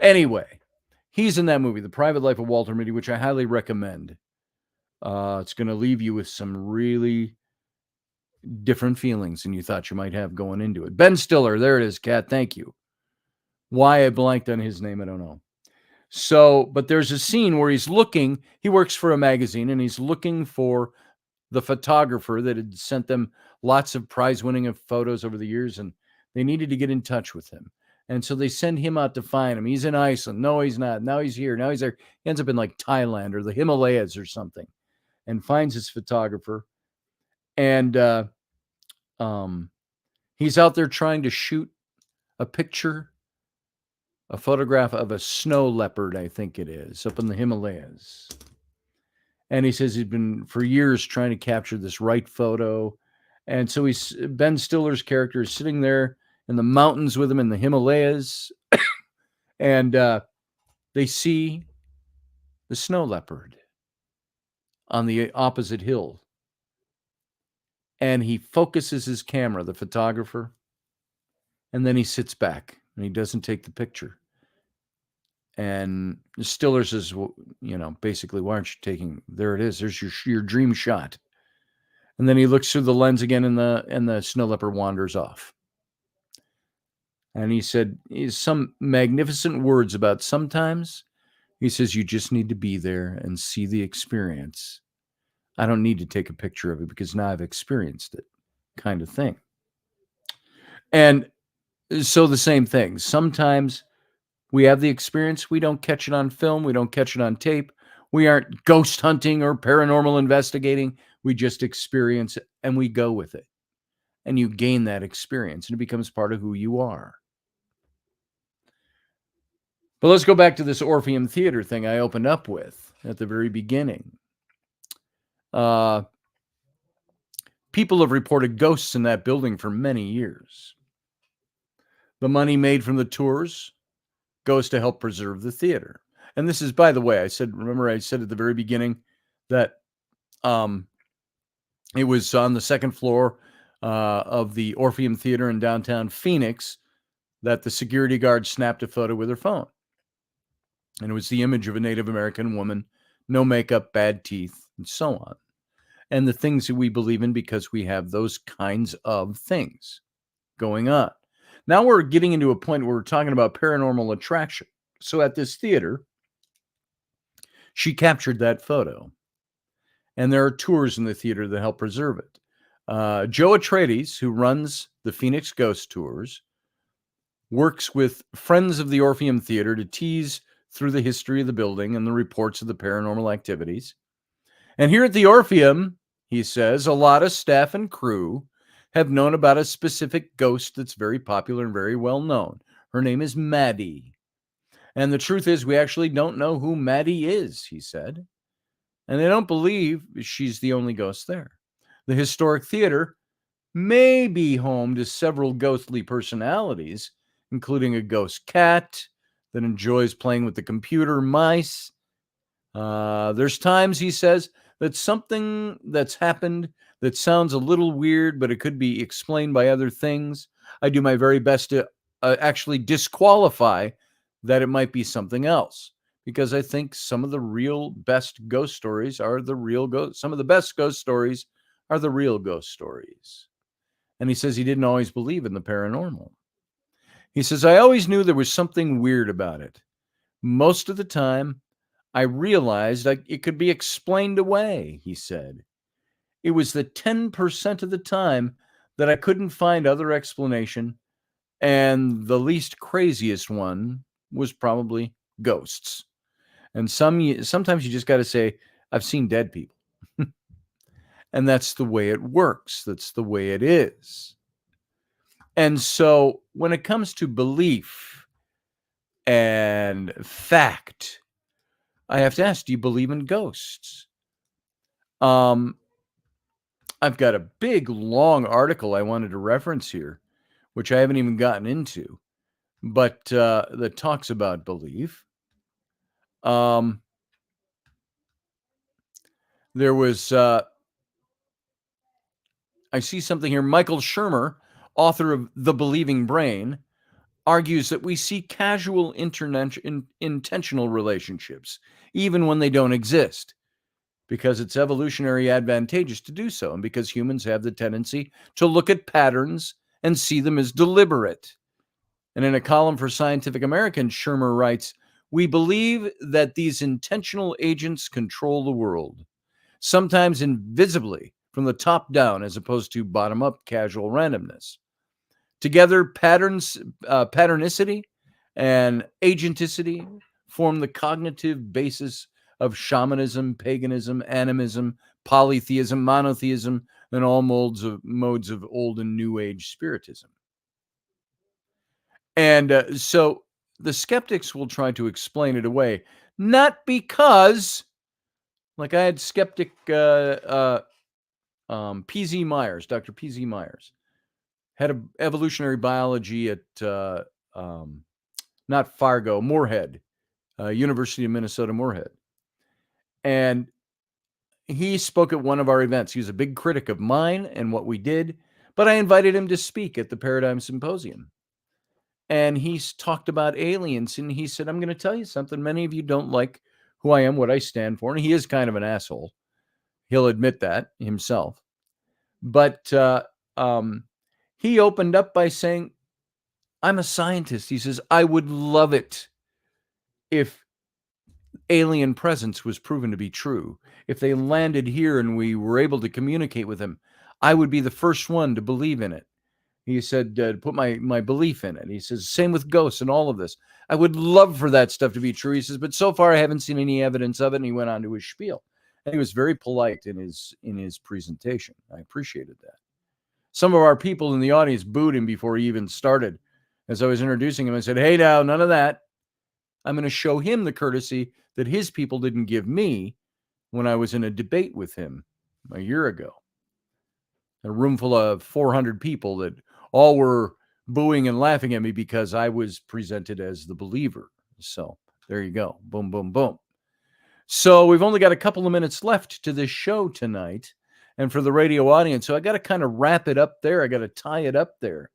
Anyway, he's in that movie, The Private Life of Walter Mitty, which I highly recommend. It's going to leave you with some really different feelings than you thought you might have going into it. Ben Stiller, there it is, Kat. Thank you. Why I blanked on his name, I don't know. So, but there's a scene where he works for a magazine, and he's looking for the photographer that had sent them lots of prize-winning photos over the years, and they needed to get in touch with him. And so they send him out to find him. He's in Iceland. No, he's not. Now he's here. Now he's there. He ends up in like Thailand or the Himalayas or something, and finds his photographer. And he's out there trying to shoot a photograph of a snow leopard, I think it is, up in the Himalayas. And he says he's been for years trying to capture this right photo. And so Ben Stiller's character is sitting there in the mountains with him in the Himalayas. And they see the snow leopard on the opposite hill. And he focuses his camera, the photographer, and then he sits back and he doesn't take the picture. And Stiller says, well, basically, why aren't you taking, there it is. There's your dream shot. And then he looks through the lens again and the snow leopard wanders off. And he said some magnificent words about sometimes, he says, you just need to be there and see the experience. I don't need to take a picture of it because now I've experienced it, kind of thing. And so the same thing. Sometimes we have the experience. We don't catch it on film. We don't catch it on tape. We aren't ghost hunting or paranormal investigating. We just experience it and we go with it. And you gain that experience and it becomes part of who you are. But let's go back to this Orpheum Theater thing I opened up with at the very beginning. People have reported ghosts in that building for many years. The money made from the tours goes to help preserve the theater. And this is, by the way, I said at the very beginning that it was on the second floor of the Orpheum Theater in downtown Phoenix that the security guard snapped a photo with her phone. And it was the image of a Native American woman, no makeup, bad teeth, and so on. And the things that we believe in because we have those kinds of things going on. Now we're getting into a point where we're talking about paranormal attraction. So at this theater, she captured that photo. And there are tours in the theater that help preserve it. Joe Atreides, who runs the Phoenix Ghost Tours, works with friends of the Orpheum Theater to tease through the history of the building and the reports of the paranormal activities. And here at the Orpheum, he says, a lot of staff and crew have known about a specific ghost that's very popular and very well known. Her name is Maddie. And the truth is, we actually don't know who Maddie is, he said. And they don't believe she's the only ghost there. The historic theater may be home to several ghostly personalities, including a ghost cat that enjoys playing with the computer mice. There's times, he says, that something that's happened that sounds a little weird, but it could be explained by other things. I do my very best to actually disqualify that it might be something else, because I think some of the real best ghost stories are the real ghost. Some of the best ghost stories are the real ghost stories. And he says he didn't always believe in the paranormal. He says, I always knew there was something weird about it. Most of the time, I realized it could be explained away, he said. It was the 10% of the time that I couldn't find other explanation, and the least craziest one was probably ghosts. And sometimes you just got to say, I've seen dead people. And that's the way it works. That's the way it is. And so when it comes to belief and fact, I have to ask, do you believe in ghosts? I've got a big, long article I wanted to reference here, which I haven't even gotten into, but that talks about belief. There was, I see something here. Michael Shermer, author of The Believing Brain, argues that we see casual intentional relationships, even when they don't exist, because it's evolutionary advantageous to do so, and because humans have the tendency to look at patterns and see them as deliberate. And in a column for Scientific American, Shermer writes, we believe that these intentional agents control the world, sometimes invisibly from the top down as opposed to bottom up casual randomness. Together, patternicity and agenticity form the cognitive basis of shamanism, paganism, animism, polytheism, monotheism, and all modes of old and new age spiritism. And so the skeptics will try to explain it away, not because, like I had skeptic P.Z. Myers, Dr. P.Z. Myers, head of evolutionary biology at not Fargo, Moorhead, University of Minnesota, Moorhead. And he spoke at one of our events. He was a big critic of mine and what we did, but I invited him to speak at the Paradigm Symposium. And he's talked about aliens, and he said, I'm going to tell you something. Many of you don't like who I am, what I stand for. And he is kind of an asshole. He'll admit that himself. But he opened up by saying, I'm a scientist. He says, I would love it if alien presence was proven to be true. If they landed here and we were able to communicate with them, I would be the first one to believe in it. He said, put my belief in it. He says, same with ghosts and all of this. I would love for that stuff to be true. He says, but so far I haven't seen any evidence of it. And he went on to his spiel. And he was very polite in his presentation. I appreciated that. Some of our people in the audience booed him before he even started. As I was introducing him, I said, hey, now, none of that. I'm going to show him the courtesy that his people didn't give me when I was in a debate with him a year ago. A room full of 400 people that all were booing and laughing at me because I was presented as the believer. So there you go. Boom, boom, boom. So we've only got a couple of minutes left to this show tonight. And for the radio audience, so I got to kind of wrap it up there. I got to tie it up there.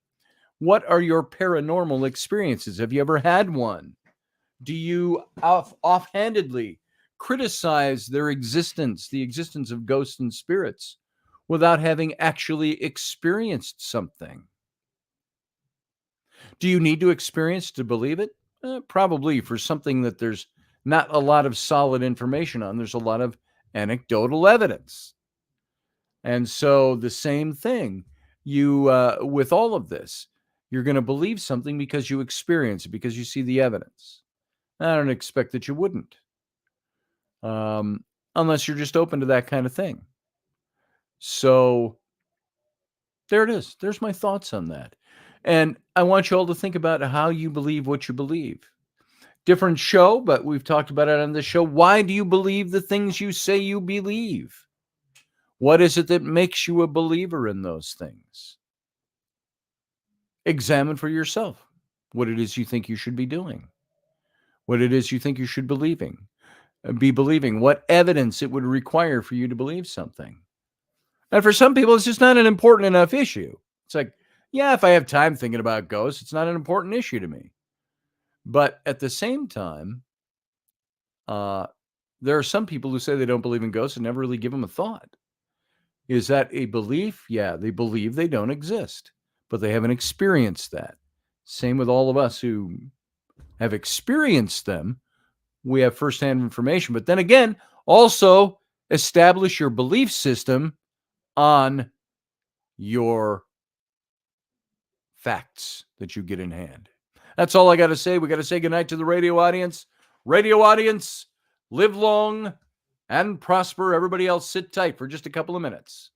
What are your paranormal experiences? Have you ever had one? Do you offhandedly criticize their existence, the existence of ghosts and spirits, without having actually experienced something? Do you need to experience to believe it? Probably for something that there's not a lot of solid information on. There's a lot of anecdotal evidence. And so the same thing, you with all of this, you're going to believe something because you experience it, because you see the evidence. I don't expect that you wouldn't, unless you're just open to that kind of thing. So there it is. There's my thoughts on that. And I want you all to think about how you believe what you believe. Different show, but we've talked about it on this show. Why do you believe the things you say you believe? What is it that makes you a believer in those things? Examine for yourself what it is you think you should be doing, what it is you think you should be believing, what evidence it would require for you to believe something. And for some people, it's just not an important enough issue. It's like, yeah, if I have time thinking about ghosts, it's not an important issue to me. But at the same time, there are some people who say they don't believe in ghosts and never really give them a thought. Is that a belief? Yeah, they believe they don't exist, but they haven't experienced that. Same with all of us who have experienced them. We have firsthand information. But then again, also establish your belief system on your facts that you get in hand. That's all I got to say. We got to say goodnight to the radio audience. Radio audience, live long and prosper. Everybody else, sit tight for just a couple of minutes.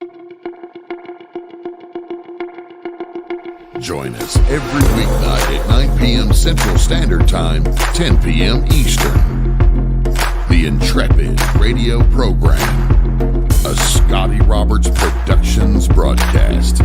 Join us every weeknight at 9 p.m. Central Standard Time, 10 p.m. Eastern. The Intrepid radio program, a Scotty Roberts Productions broadcast.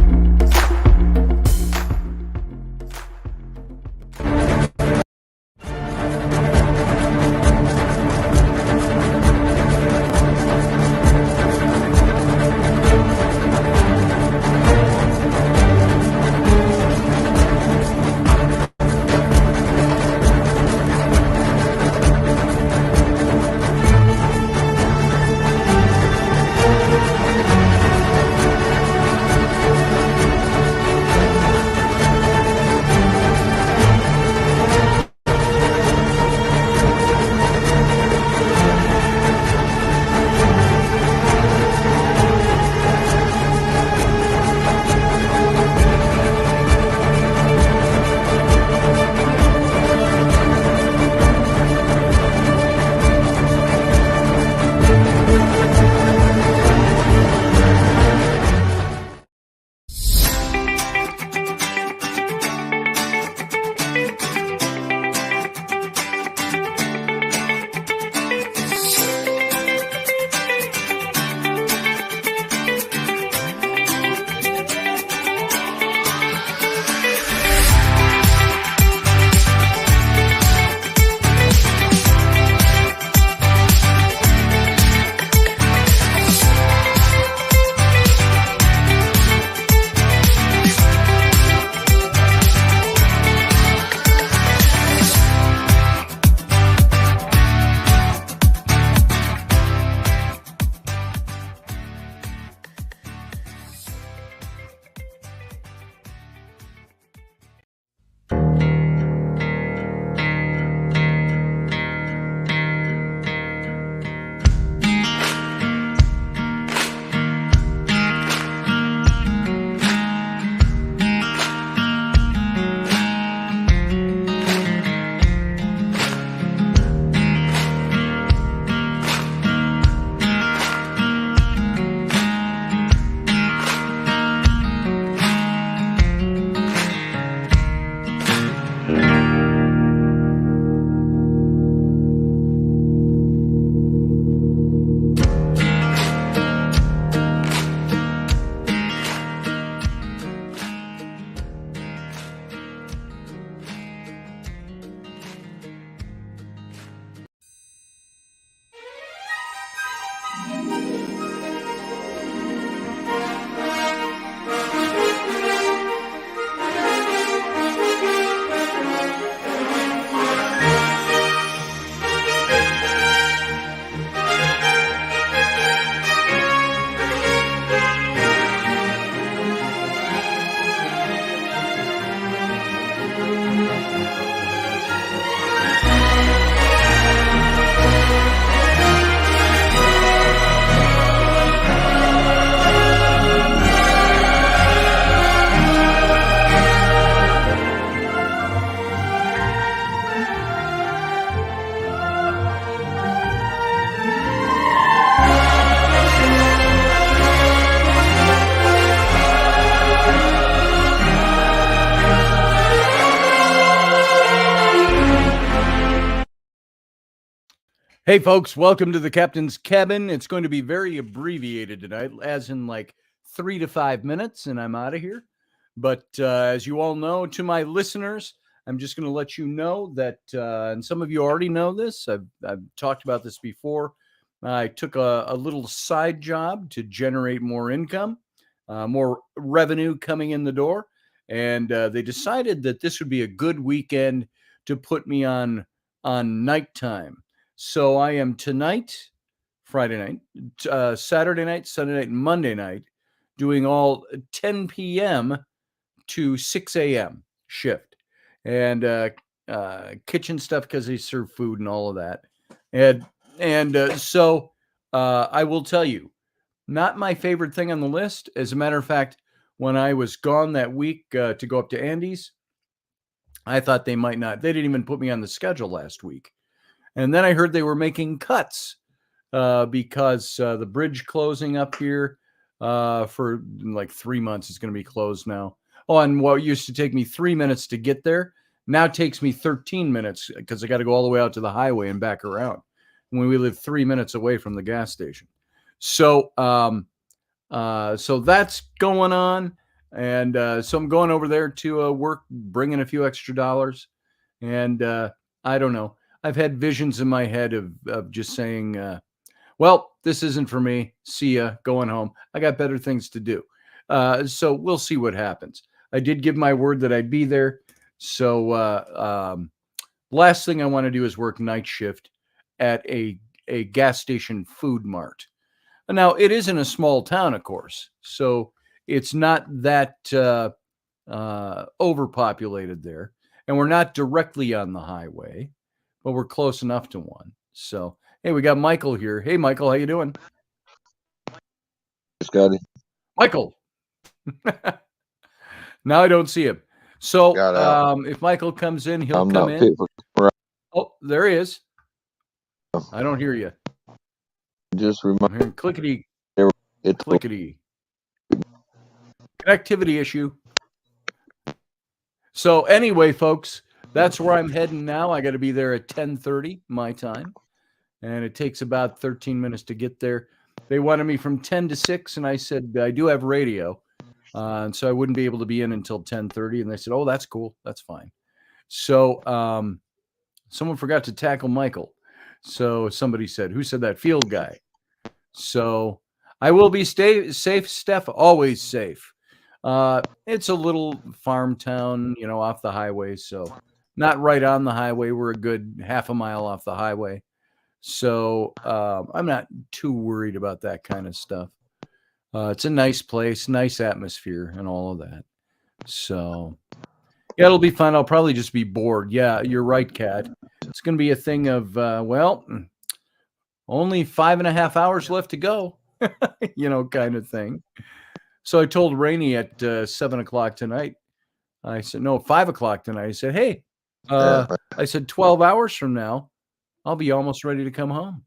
Hey, folks, welcome to the Captain's Cabin. It's going to be very abbreviated tonight, as in like 3 to 5 minutes, and I'm out of here. But as you all know, to my listeners, I'm just going to let you know that, and some of you already know this, I've talked about this before. I took a little side job to generate more income, more revenue coming in the door. And they decided that this would be a good weekend to put me on nighttime. So I am tonight, Friday night, Saturday night, Sunday night, and Monday night, doing all 10 p.m. to 6 a.m. shift, and kitchen stuff because they serve food and all of that. And I will tell you, not my favorite thing on the list. As a matter of fact, when I was gone that week to go up to Andy's, I thought they might not. They didn't even put me on the schedule last week. And then I heard they were making cuts because the bridge closing up here for like 3 months is going to be closed now. Oh, and what used to take me 3 minutes to get there now takes me 13 minutes because I got to go all the way out to the highway and back around when we live 3 minutes away from the gas station. So, so that's going on. And so I'm going over there to work, bringing a few extra dollars. And I don't know. I've had visions in my head of just saying, well, this isn't for me. See ya, going home. I got better things to do. So we'll see what happens. I did give my word that I'd be there. So last thing I want to do is work night shift at a gas station food mart. Now, it is in a small town, of course, so it's not that overpopulated there. And we're not directly on the highway, but we're close enough to one. So, hey, we got Michael here. Hey, Michael, how you doing? Scotty. Michael. Now I don't see him. So Got out. if Michael comes in, he'll I'm come not in. fit for. Oh, there he is. I don't hear you. Just I'm remind. hearing clickety, It's clickety. Connectivity issue. So anyway, folks, that's where I'm heading now. I got to be there at 10:30 my time, and it takes about 13 minutes to get there. They wanted me from 10 to 6, and I said I do have radio, and so I wouldn't be able to be in until 10:30. And they said, "Oh, that's cool. That's fine." So someone forgot to tackle Michael. So somebody said, "Who said that?" Field guy. So I will be safe, Steph. Always safe. It's a little farm town, off the highway. So not right on the highway. We're a good half a mile off the highway. So I'm not too worried about that kind of stuff. It's a nice place, nice atmosphere and all of that. So yeah, it'll be fun. I'll probably just be bored. Yeah, you're right, Kat. It's going to be a thing of, only 5.5 hours left to go, kind of thing. So I told Rainey at 7 o'clock tonight, I said, no, 5 o'clock tonight. I said, hey, I said, 12 hours from now, I'll be almost ready to come home.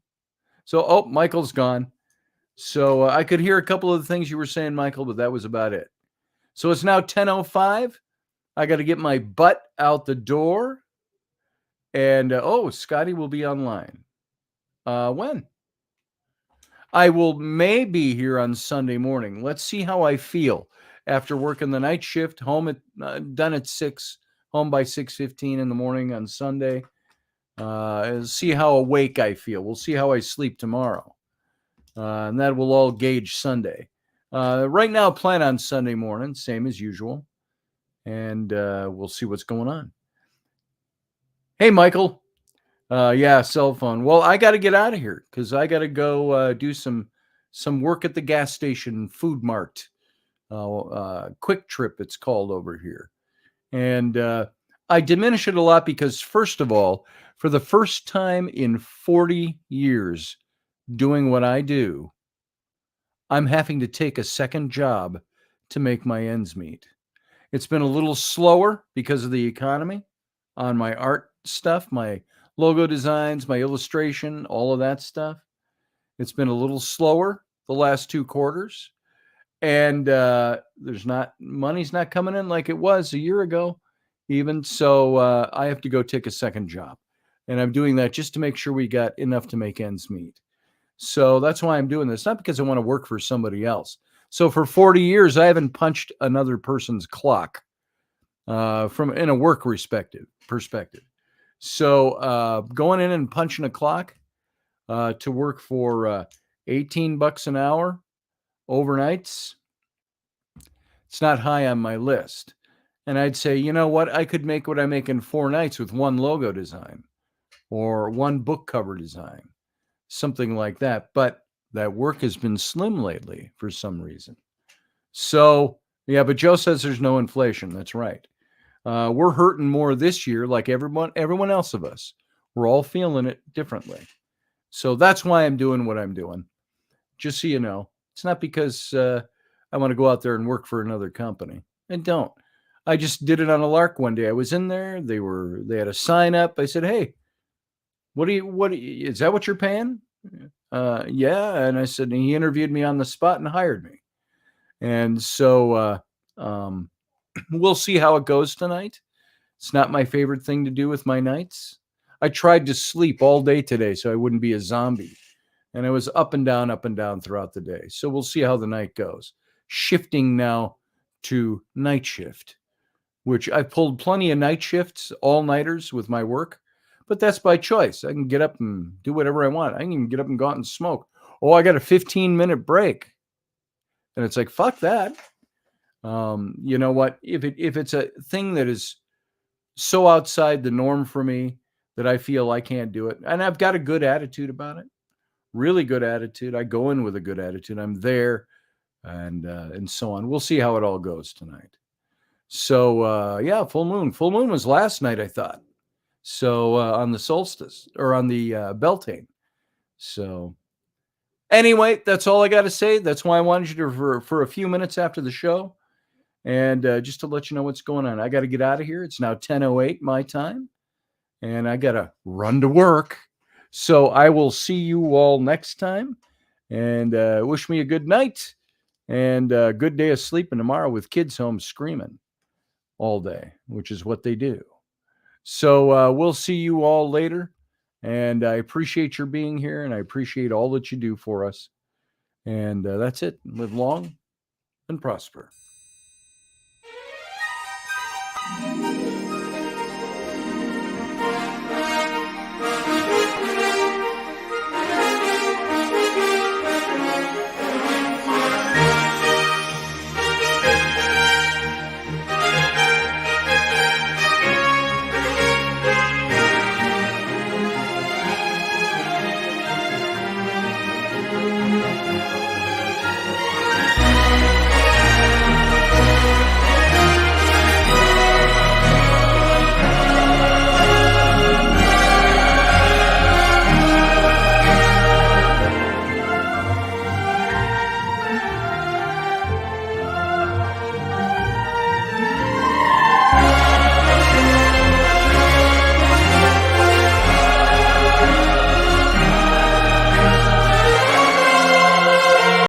So, Michael's gone. So I could hear a couple of the things you were saying, Michael, but that was about it. So it's now 10:05. I got to get my butt out the door. And, Scotty will be online. When? I may be here on Sunday morning. Let's see how I feel after working the night shift, done at 6, home by 6:15 in the morning on Sunday. See how awake I feel. We'll see how I sleep tomorrow. And that will all gauge Sunday. Right now, plan on Sunday morning, same as usual. And we'll see what's going on. Hey, Michael. Yeah, cell phone. Well, I got to get out of here because I got to go do some work at the gas station food mart. Quick Trip, it's called over here. And I diminish it a lot because, first of all, for the first time in 40 years doing what I do, I'm having to take a second job to make my ends meet. It's been a little slower because of the economy on my art stuff, my logo designs, my illustration, all of that stuff. It's been a little slower the last 2 quarters. And money's not coming in like it was a year ago, even. So I have to go take a second job. And I'm doing that just to make sure we got enough to make ends meet. So that's why I'm doing this, not because I want to work for somebody else. So for 40 years, I haven't punched another person's clock from in a work perspective. So going in and punching a clock to work for $18 an hour overnights, it's not high on my list. And I'd say, you know what? I could make what I make in 4 nights with one logo design or one book cover design, something like that. But that work has been slim lately for some reason. So, yeah, but Joe says there's no inflation. That's right. We're hurting more this year, like everyone else of us. We're all feeling it differently. So that's why I'm doing what I'm doing. Just so you know, it's not because I want to go out there and work for another company. I don't. I just did it on a lark one day. I was in there. They had a sign up. I said, "Hey, is that what you're paying?" Yeah. And I said, and he interviewed me on the spot and hired me. And so we'll see how it goes tonight. It's not my favorite thing to do with my nights. I tried to sleep all day today so I wouldn't be a zombie. And I was up and down throughout the day. So we'll see how the night goes. Shifting now to night shift, which I've pulled plenty of night shifts, all-nighters with my work, but that's by choice. I can get up and do whatever I want. I can even get up and go out and smoke. Oh, I got a 15-minute break. And it's like, fuck that. You know what? If it's a thing that is so outside the norm for me that I feel I can't do it, and I've got a good attitude about it, really good attitude. I go in with a good attitude. I'm there, and so on. We'll see how it all goes tonight. So yeah, full moon. Full moon was last night, I thought. So on the solstice or on the Beltane. So anyway, that's all I got to say. That's why I wanted you to for a few minutes after the show. And just to let you know what's going on, I got to get out of here. It's now 10:08 my time, and I got to run to work. So I will see you all next time, and wish me a good night and a good day of sleeping tomorrow with kids home screaming all day, which is what they do. So we'll see you all later, and I appreciate your being here, and I appreciate all that you do for us. And that's it. Live long and prosper.